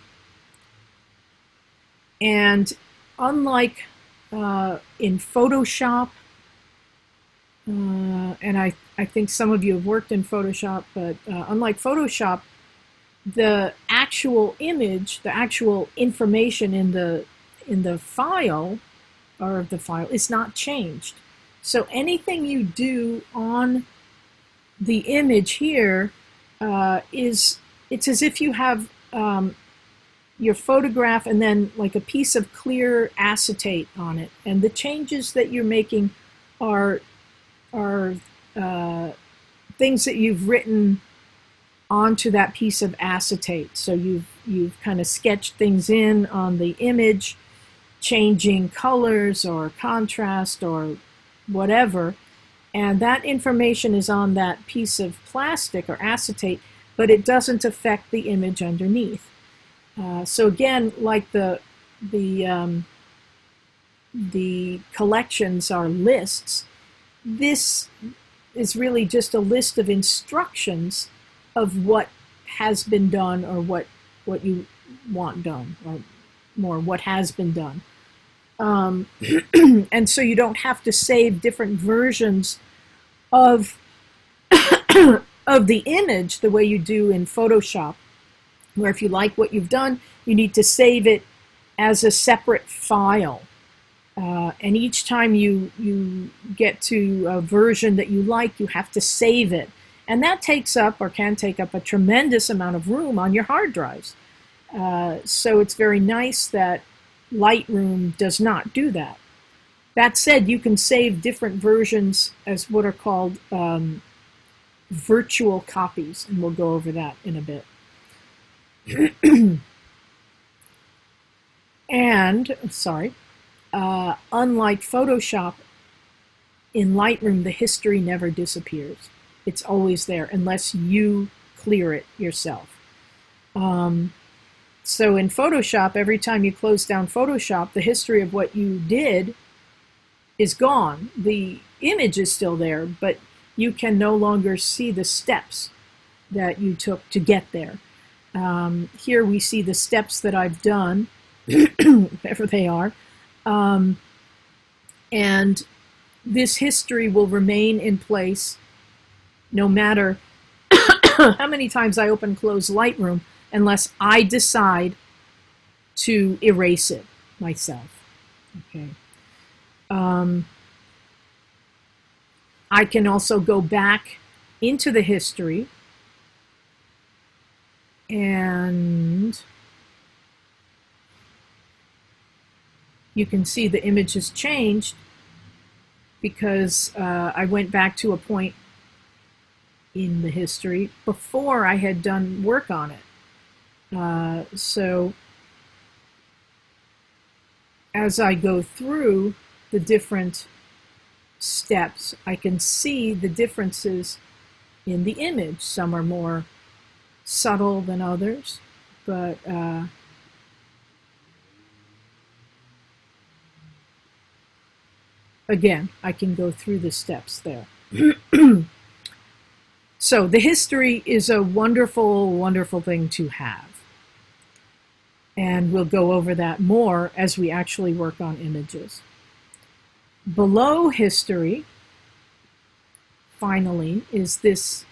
And unlike in Photoshop, and I think some of you have worked in Photoshop, but unlike Photoshop, the actual image, the actual information in the file or the file is not changed. So anything you do on the image here it's as if you have your photograph and then like a piece of clear acetate on it, and the changes that you're making are things that you've written onto that piece of acetate. So you've kind of sketched things in on the image, changing colors or contrast or whatever, and that information is on that piece of plastic or acetate, but it doesn't affect the image underneath. So again, like the collections are lists, this is really just a list of instructions of what has been done or what you want done, or more what has been done. And so you don't have to save different versions of of the image the way you do in Photoshop, where if you like what you've done, you need to save it as a separate file. And each time you get to a version that you like, you have to save it. And that takes up, or can take up, a tremendous amount of room on your hard drives. So it's very nice that Lightroom does not do that. That said, you can save different versions as what are called virtual copies, and we'll go over that in a bit. And, sorry, unlike Photoshop, in Lightroom, the history never disappears. It's always there unless you clear it yourself. So in Photoshop, every time you close down Photoshop, the history of what you did is gone. The image is still there, but you can no longer see the steps that you took to get there. Here we see the steps that I've done, whatever they are. And this history will remain in place no matter how many times I open and close Lightroom, unless I decide to erase it myself. Okay. I can also go back into the history and you can see the image has changed because I went back to a point in the history before I had done work on it. So as I go through the different steps, I can see the differences in the image. Some are more subtle than others, but again, I can go through the steps there. So the history is a wonderful, wonderful thing to have. And we'll go over that more as we actually work on images. Below history, finally, is this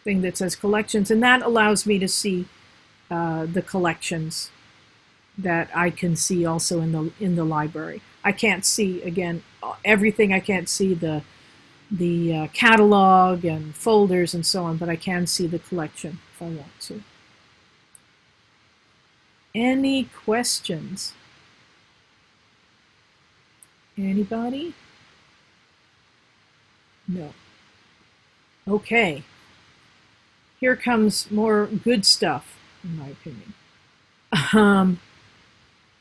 thing that says collections, and that allows me to see the collections that I can see also in the library. I can't see, again, everything. I can't see the catalog and folders and so on, but I can see the collection if I want to. Any questions? Anybody? No. Okay. Here comes more good stuff, in my opinion.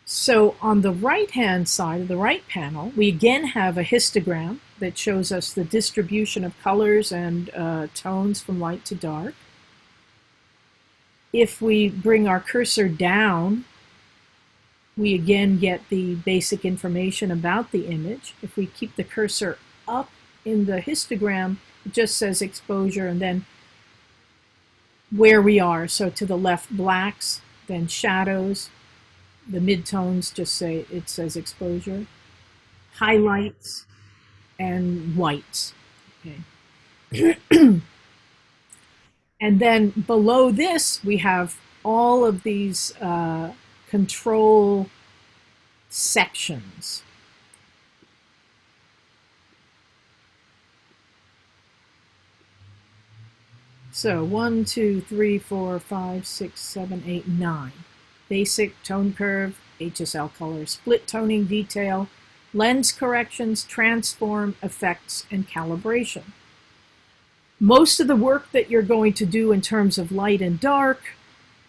So on the right-hand side of the right panel, we again have a histogram that shows us the distribution of colors and tones from light to dark. If we bring our cursor down, we again get the basic information about the image. If we keep the cursor up in the histogram, it just says exposure and then where we are. So to the left, blacks, then shadows. The midtones just say, it says exposure. Highlights and whites. Okay. And then below this, we have all of these control sections. So 1, 2, 3, 4, 5, 6, 7, 8, 9. Basic, tone curve, HSL color, split toning, detail, lens corrections, transform, effects, and calibration. Most of the work that you're going to do in terms of light and dark,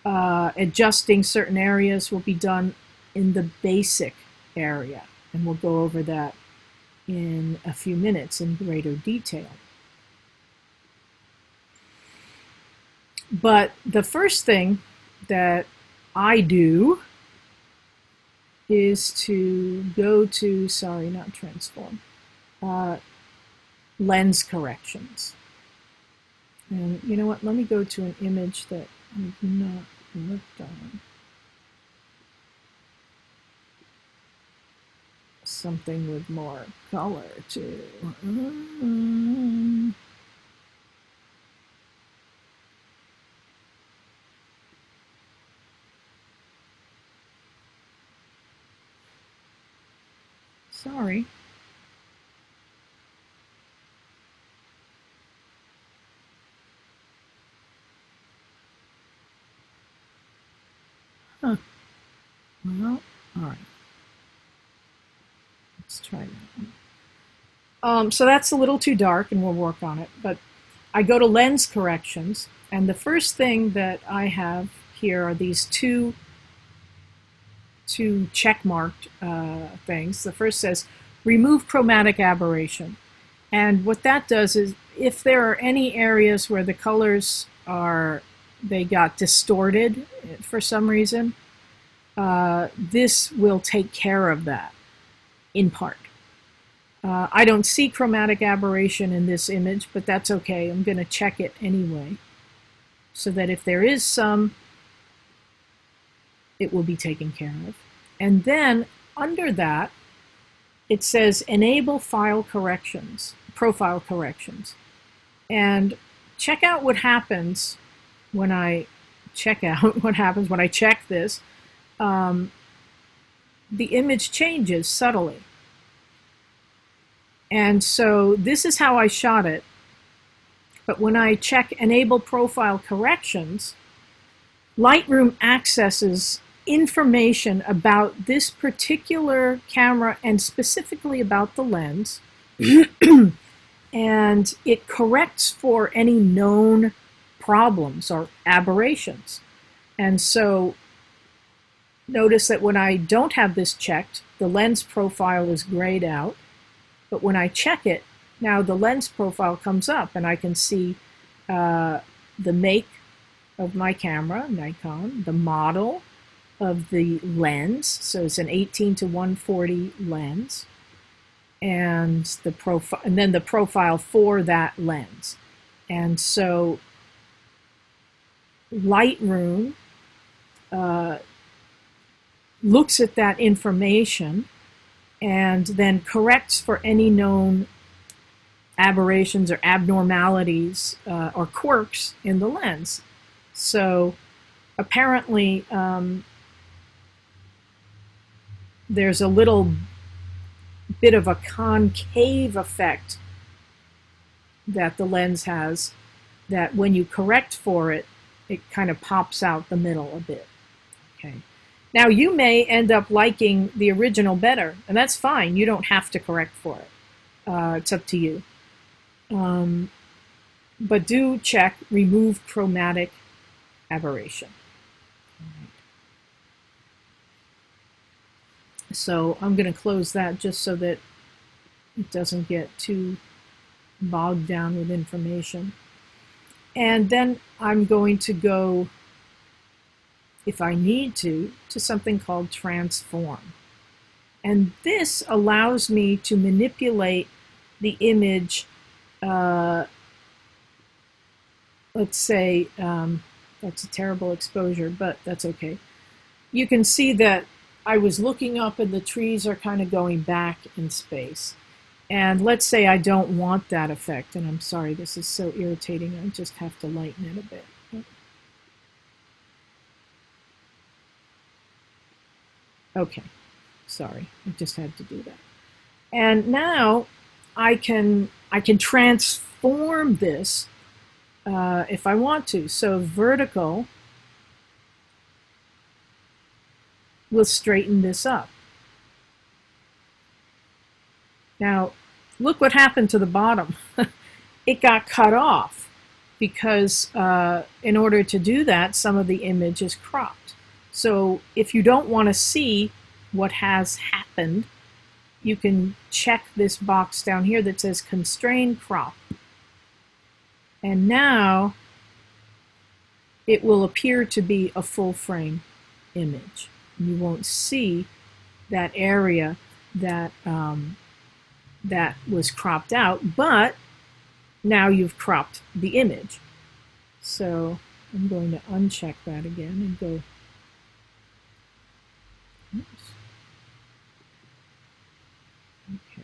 adjusting certain areas will be done in the basic area. And we'll go over that in a few minutes in greater detail. But the first thing that I do is to go to, sorry, not transform, lens corrections. And you know what, let me go to an image that I've not worked on. Something with more color too. Sorry. Huh. Well, all right. Let's try that one. So that's a little too dark, and we'll work on it. But I go to lens corrections, and the first thing that I have here are these two check-marked things. The first says, remove chromatic aberration. And what that does is, if there are any areas where the colors they got distorted for some reason, this will take care of that, in part. I don't see chromatic aberration in this image, but that's okay. I'm going to check it anyway, so that if there is some, it will be taken care of. And then under that, it says enable profile corrections. And check out what happens when I check this. The image changes subtly. And so this is how I shot it. But when I check enable profile corrections, Lightroom accesses information about this particular camera and specifically about the lens. And it corrects for any known problems or aberrations. And so notice that when I don't have this checked, the lens profile is grayed out. But when I check it, now the lens profile comes up and I can see the make of my camera, Nikon, the model of the lens. So it's an 18-140 lens. And the profile, and then the profile for that lens. And so Lightroom looks at that information and then corrects for any known aberrations or abnormalities or quirks in the lens. So apparently there's a little bit of a concave effect that the lens has, that when you correct for it, it kind of pops out the middle a bit. Okay. Now you may end up liking the original better, and that's fine. You don't have to correct for it. It's up to you. But do check remove chromatic aberration. So I'm going to close that just so that it doesn't get too bogged down with information. And then I'm going to go if I need to something called transform. And this allows me to manipulate the image, let's say, that's a terrible exposure, but that's okay. You can see that I was looking up and the trees are kind of going back in space. And let's say I don't want that effect, and I'm sorry, this is so irritating, I just have to lighten it a bit. Okay, sorry, I just had to do that. And now I can transform this if I want to. So vertical will straighten this up. Now, look what happened to the bottom. It got cut off because in order to do that, some of the image is cropped. So if you don't want to see what has happened, you can check this box down here that says Constrain Crop. And now it will appear to be a full frame image. You won't see that area that that was cropped out, but now you've cropped the image. So I'm going to uncheck that again and go, oops. Okay.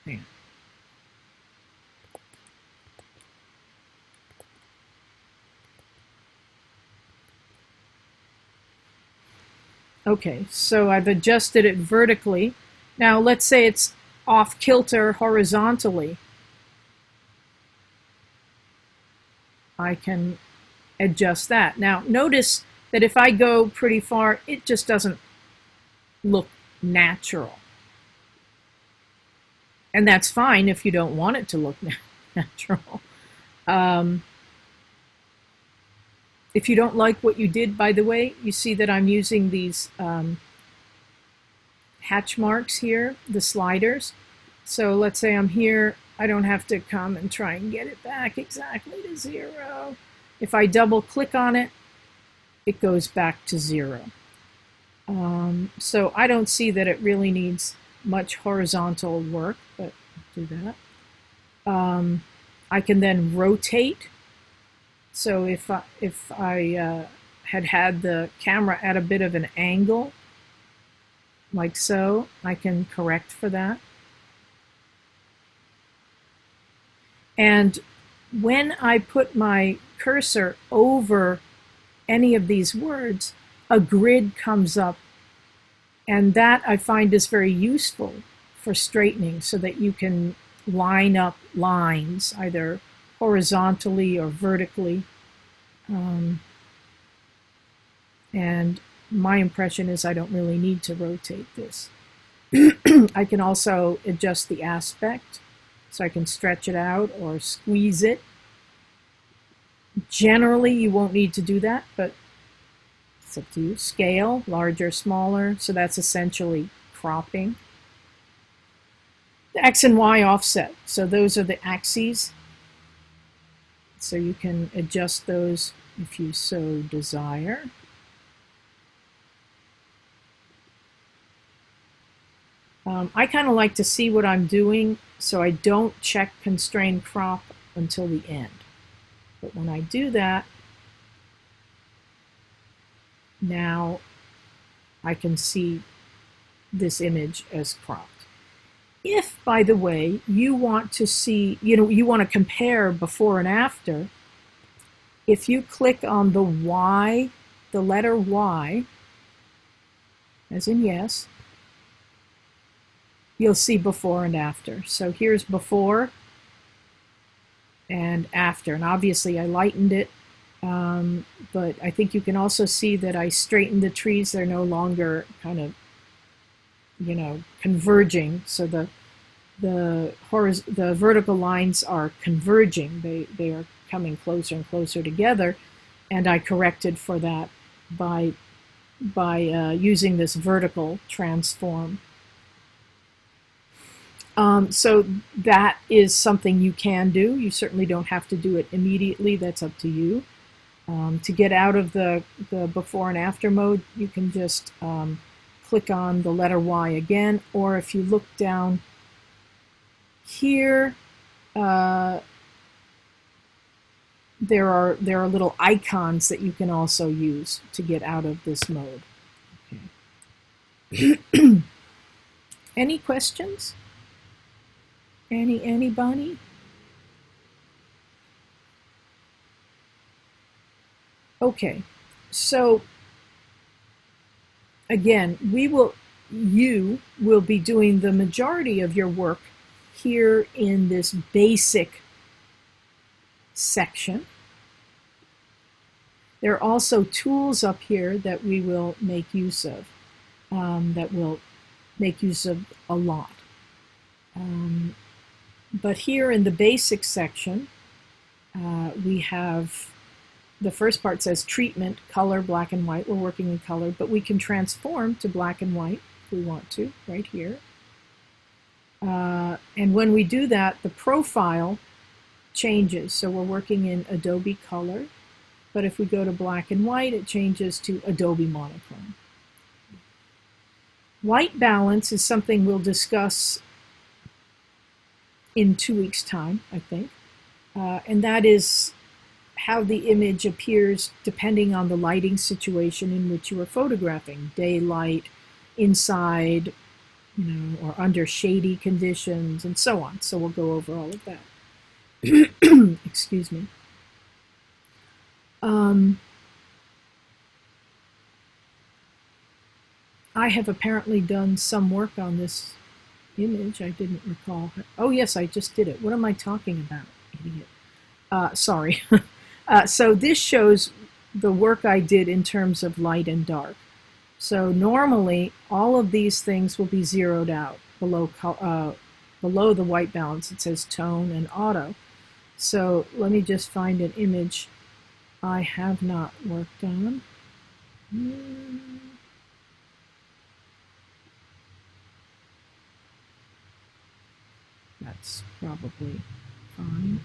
Man. Okay, so I've adjusted it vertically. Now let's say it's off kilter horizontally. I can adjust that. Now notice that if I go pretty far, it just doesn't look natural. And that's fine if you don't want it to look natural. If you don't like what you did, by the way, you see that I'm using these hatch marks here, the sliders. So let's say I'm here, I don't have to come and try and get it back exactly to 0. If I double click on it, it goes back to 0. So I don't see that it really needs much horizontal work, but I'll do that. I can then rotate. So if I had the camera at a bit of an angle, like so, I can correct for that. And when I put my cursor over any of these words, a grid comes up, and that I find is very useful for straightening so that you can line up lines either horizontally or vertically. And my impression is I don't really need to rotate this. I can also adjust the aspect, so I can stretch it out or squeeze it. Generally, you won't need to do that, but it's up to you. Scale, larger, smaller, so that's essentially cropping. The X and Y offset, so those are the axes. So you can adjust those if you so desire. I kind of like to see what I'm doing, so I don't check Constrain Crop until the end. But when I do that, now I can see this image as cropped. If, by the way, you want to see, you want to compare before and after, if you click on the Y, the letter Y, as in yes, you'll see before and after. So here's before and after. And obviously I lightened it, but I think you can also see that I straightened the trees. They're no longer kind of, converging. So the vertical lines are converging. They are coming closer and closer together. And I corrected for that by using this vertical transform. So that is something you can do. You certainly don't have to do it immediately. That's up to you. To get out of the before and after mode, you can just click on the letter Y again, or if you look down here, there are little icons that you can also use to get out of this mode. Okay. Any questions? Anybody? Okay, so again, you will be doing the majority of your work here in this basic section. There are also tools up here that we will make use of, that we'll make use of a lot. But here in the basic section, we have the first part says treatment, color, black and white. We're working in color, but we can transform to black and white if we want to, right here. And when we do that, the profile changes. So we're working in Adobe Color, but if we go to black and white, it changes to Adobe Monochrome. White balance is something we'll discuss in 2 weeks' time, I think. And that is how the image appears depending on the lighting situation in which you are photographing. Daylight, inside, or under shady conditions, and so on. So we'll go over all of that. Excuse me. I have apparently done some work on this image. I didn't recall. Oh yes, I just did it. What am I talking about, idiot? Sorry. So this shows the work I did in terms of light and dark. So normally all of these things will be zeroed out below the white balance. It says tone and auto. So let me just find an image I have not worked on. That's probably fine.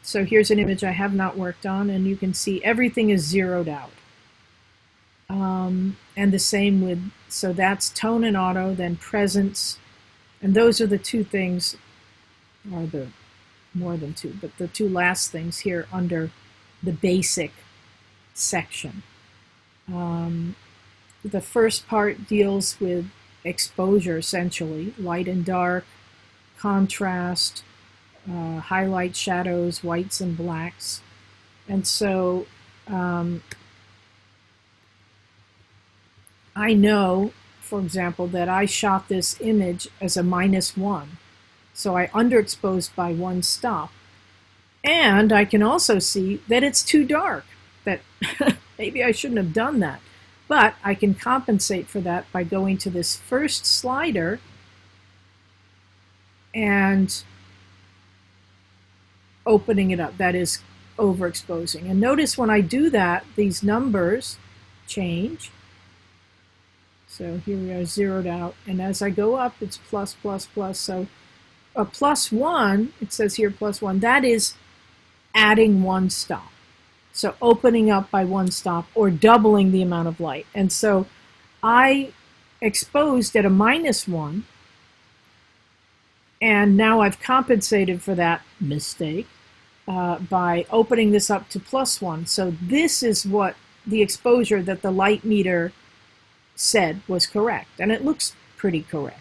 So here's an image I have not worked on, and you can see everything is zeroed out. And the same with, so that's tone and auto, then presence, and those are the two things, or the more than two, but the two last things here under the basic section. The first part deals with exposure, essentially, light and dark, contrast, highlight, shadows, whites and blacks. And so I know, for example, that I shot this image as a -1. So I underexposed by 1 stop. And I can also see that it's too dark, that maybe I shouldn't have done that. But I can compensate for that by going to this first slider and opening it up. That is overexposing. And notice when I do that, these numbers change. So here we are zeroed out. And as I go up, it's plus, plus, plus. So a +1, it says here +1, that is adding 1 stop. So opening up by 1 stop or doubling the amount of light. And so I exposed at a -1, and now I've compensated for that mistake by opening this up to +1. So this is what the exposure that the light meter said was correct, and it looks pretty correct.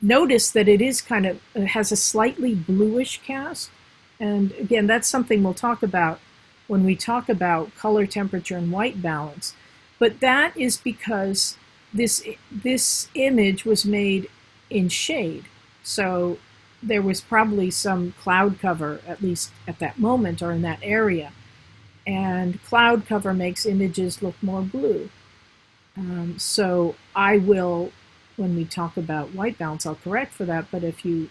Notice that it is it has a slightly bluish cast, and again, that's something we'll talk about when we talk about color, temperature, and white balance. But that is because this image was made in shade, so there was probably some cloud cover, at least at that moment or in that area, and cloud cover makes images look more blue. So I will, when we talk about white balance, I'll correct for that, but if you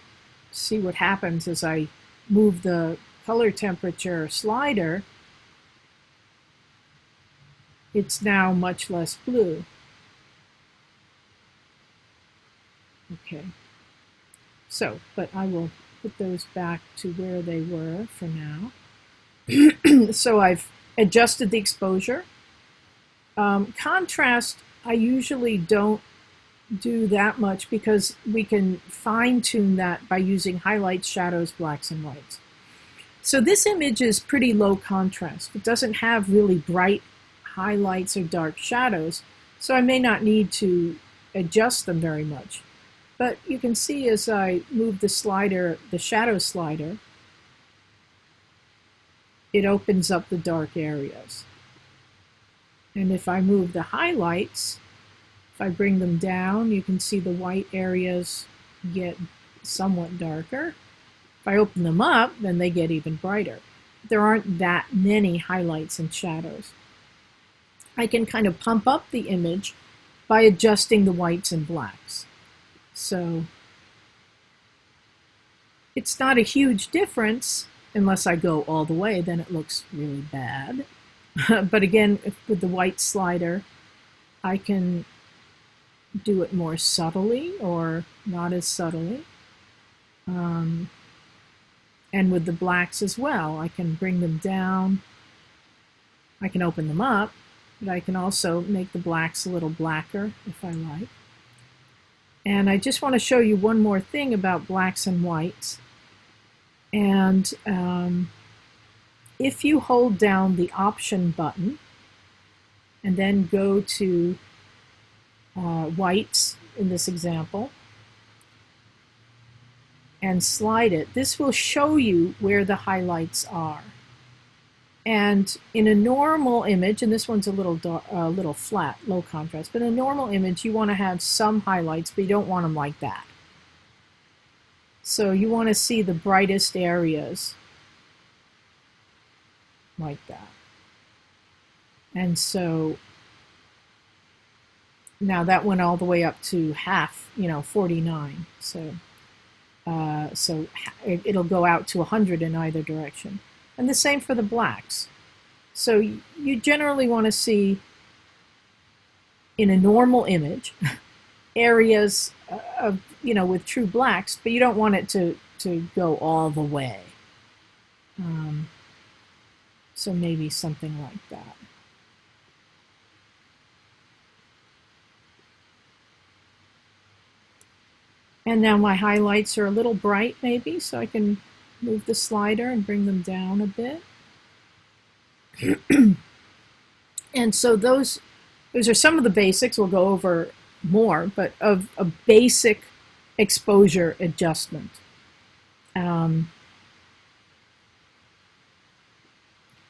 see what happens as I move the color temperature slider, it's now much less blue. Okay. So, but I will put those back to where they were for now. So I've adjusted the exposure. Contrast, I usually don't do that much because we can fine tune that by using highlights, shadows, blacks, and whites. So this image is pretty low contrast. It doesn't have really bright highlights or dark shadows, so I may not need to adjust them very much. But you can see as I move the slider, the shadow slider, it opens up the dark areas. And if I move the highlights, if I bring them down, you can see the white areas get somewhat darker. If I open them up, then they get even brighter. There aren't that many highlights and shadows. I can kind of pump up the image by adjusting the whites and blacks. So it's not a huge difference unless I go all the way, then it looks really bad. But again, with the white slider, I can do it more subtly or not as subtly. And with the blacks as well, I can bring them down. I can open them up, but I can also make the blacks a little blacker if I like. And I just want to show you one more thing about blacks and whites. And if you hold down the Option button and then go to whites in this example and slide it, this will show you where the highlights are. And in a normal image, and this one's a little dark, little flat, low contrast, but in a normal image, you want to have some highlights, but you don't want them like that. So you want to see the brightest areas like that. And so now that went all the way up to half, 49. So it'll go out to 100 in either direction. And the same for the blacks. So you generally want to see, in a normal image, areas of, with true blacks, but you don't want it to go all the way. So maybe something like that. And now my highlights are a little bright maybe, so I can move the slider and bring them down a bit. And so those are some of the basics. We'll go over more, but of a basic exposure adjustment. What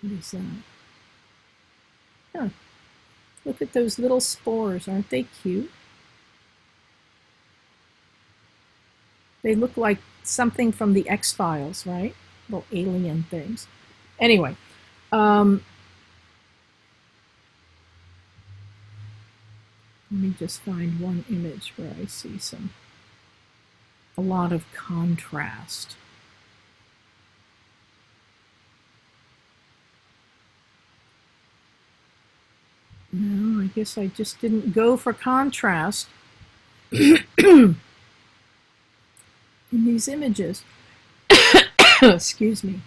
is that? Huh. Look at those little spores. Aren't they cute? They look like something from the X-Files, right? Little alien things. Anyway, let me just find one image where I see a lot of contrast. No, I guess I just didn't go for contrast in these images. Excuse me.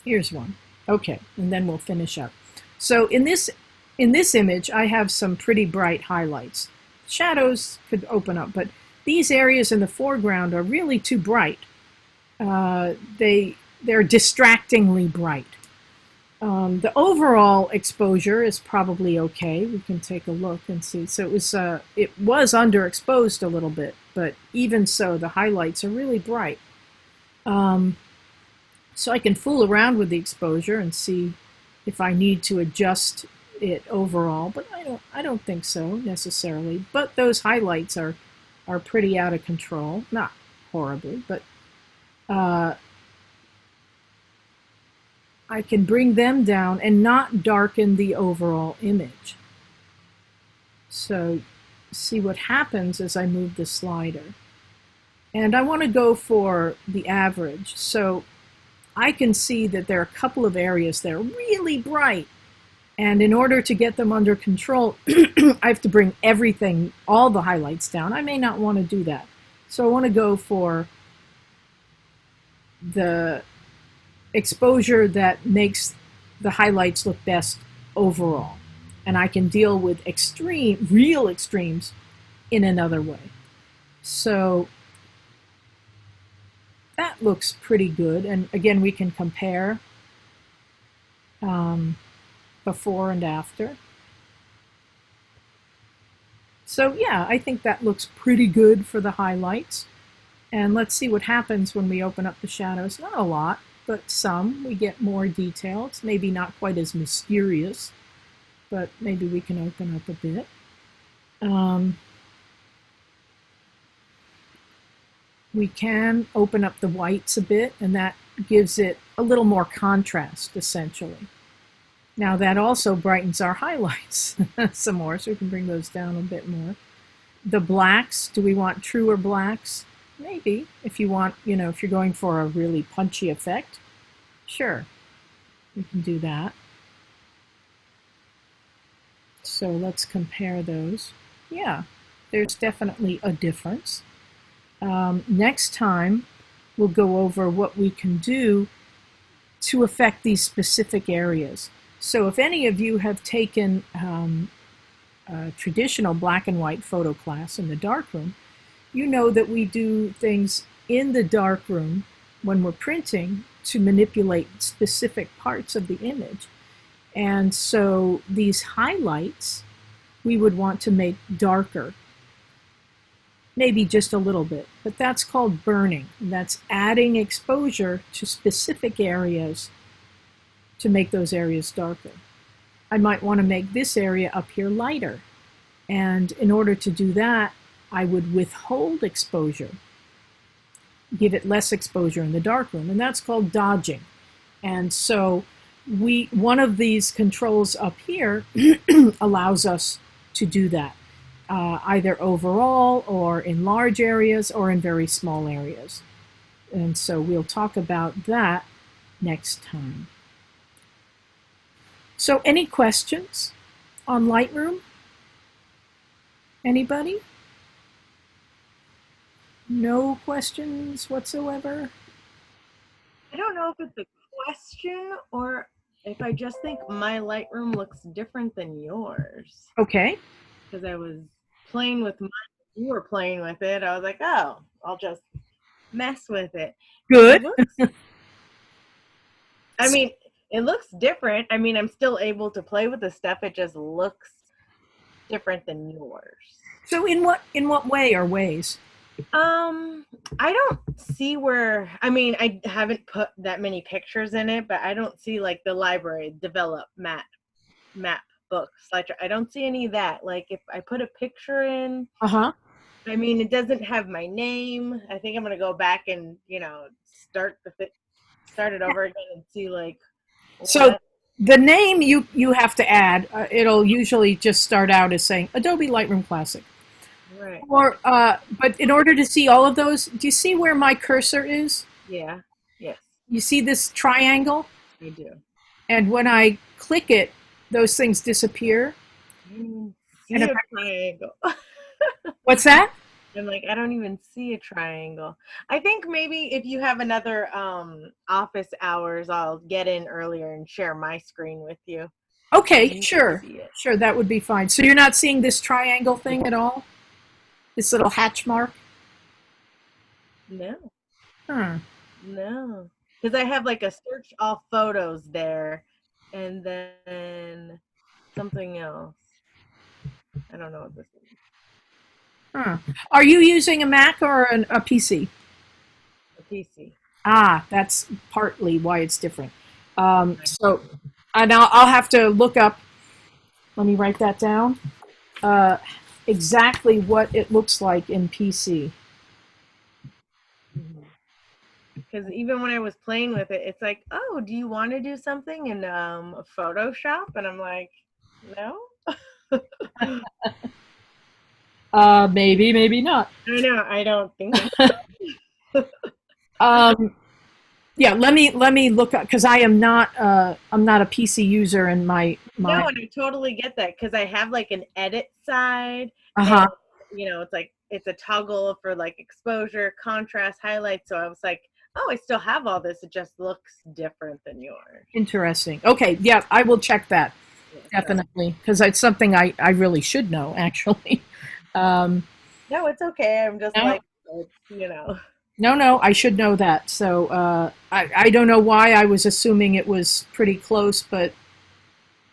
Here's one. Okay, and then we'll finish up. So in this image, I have some pretty bright highlights. Shadows could open up, but these areas in the foreground are really too bright. They're distractingly bright. The overall exposure is probably okay. We can take a look and see. So it was underexposed a little bit, but even so, the highlights are really bright. So I can fool around with the exposure and see if I need to adjust it overall, but I don't think so necessarily. But those highlights are pretty out of control. Not horribly, but I can bring them down and not darken the overall image. So see what happens as I move the slider. And I want to go for the average. So I can see that there are a couple of areas that are really bright. And in order to get them under control, I have to bring everything, all the highlights down. I may not want to do that. So I want to go for the exposure that makes the highlights look best overall. And I can deal with real extremes in another way. So that looks pretty good. And again, we can compare before and after. So yeah, I think that looks pretty good for the highlights. And let's see what happens when we open up the shadows. Not a lot, but some. We get more detail. It's maybe not quite as mysterious, but maybe we can open up a bit. We can open up the whites a bit, and that gives it a little more contrast, essentially. Now that also brightens our highlights some more, so we can bring those down a bit more. The blacks, do we want truer blacks? Maybe, if you want, if you're going for a really punchy effect, sure, we can do that. So let's compare those. Yeah, there's definitely a difference. Next time, we'll go over what we can do to affect these specific areas. So if any of you have taken a traditional black and white photo class in the darkroom, you know that we do things in the darkroom when we're printing to manipulate specific parts of the image. And so these highlights, we would want to make darker, maybe just a little bit, but that's called burning. That's adding exposure to specific areas to make those areas darker. I might want to make this area up here lighter. And in order to do that, I would withhold exposure, give it less exposure in the darkroom, and that's called dodging. And so one of these controls up here allows us to do that, either overall or in large areas or in very small areas. And so we'll talk about that next time. So any questions on Lightroom? Anybody? No questions whatsoever? I don't know if it's a question or if I just think my Lightroom looks different than yours. Okay. Because I was playing with mine, you were playing with it. I was like, oh, I'll just mess with it. Good. I mean, it looks different. I mean, I'm still able to play with the stuff. It just looks different than yours. So in what way or ways? I don't see where, I mean, I haven't put that many pictures in it, but I don't see like the library, develop, map books. Like I don't see any of that. Like if I put a picture in, Uh-huh. I mean, it doesn't have my name. I think I'm going to go back and, start it over again and see like. So the name you have to add, it'll usually just start out as saying Adobe Lightroom Classic. Right. Or, but in order to see all of those, do you see where my cursor is? Yeah. Yes. You see this triangle? I do. And when I click it, those things disappear. See And a triangle. What's that? I'm like, I don't even see a triangle. I think maybe if you have another office hours, I'll get in earlier and share my screen with you. Okay, sure. Sure, that would be fine. So you're not seeing this triangle thing at all? This little hatch mark? No. Huh. No. Because I have like a search all photos there and then something else. I don't know what this is. Huh. Are you using a Mac or a PC? A PC. Ah, that's partly why it's different. So, and I'll have to look up, let me write that down, exactly what it looks like in PC. Because even when I was playing with it, it's like, oh, do you want to do something in Photoshop? And I'm like, no. Maybe, maybe not. I know, I don't think. Yeah, let me look up because I'm not a PC user and my No, and I totally get that because I have like an edit side, uh-huh. and it's like it's a toggle for like exposure, contrast, highlight. So I was like, oh, I still have all this. It just looks different than yours. Interesting. Okay, yeah, I will check that Yeah, so- definitely because it's something I really should know actually. Um, No, it's okay. I'm just No. like, it's. no, I should know that. So I don't know why I was assuming it was pretty close, but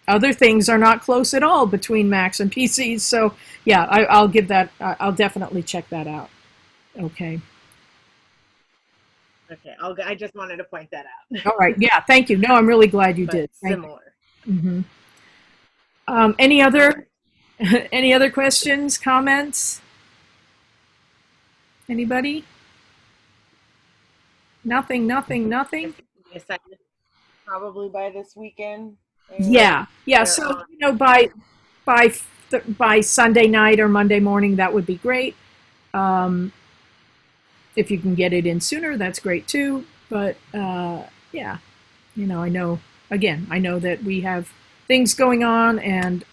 other things are not close at all between Macs and PCs. So yeah, I'll give that. I'll definitely check that out. Okay. Okay, I just wanted to point that out. All right. Yeah. Thank you. No, I'm really glad you But did. Thank you. similar. Any other any other questions, comments? Anybody? Nothing. The assignment probably by this weekend. Yeah. They're So on. by Sunday night or Monday morning, that would be great. If you can get it in sooner, that's great too. But yeah, I know. Again, I know that we have things going on, and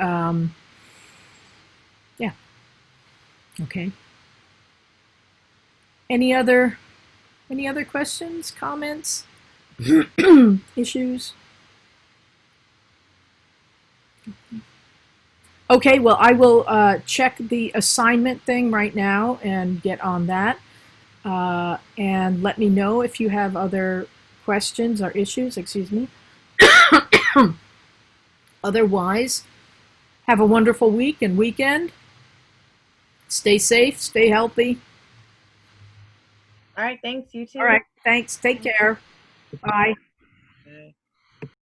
yeah. Okay. Any other questions, comments, issues? Okay, well, I will check the assignment thing right now and get on that. And let me know if you have other questions or issues, excuse me. Otherwise, have a wonderful week and weekend. Stay safe, stay healthy. All right, thanks. You too. All right, thanks. Take care. Bye. Bye.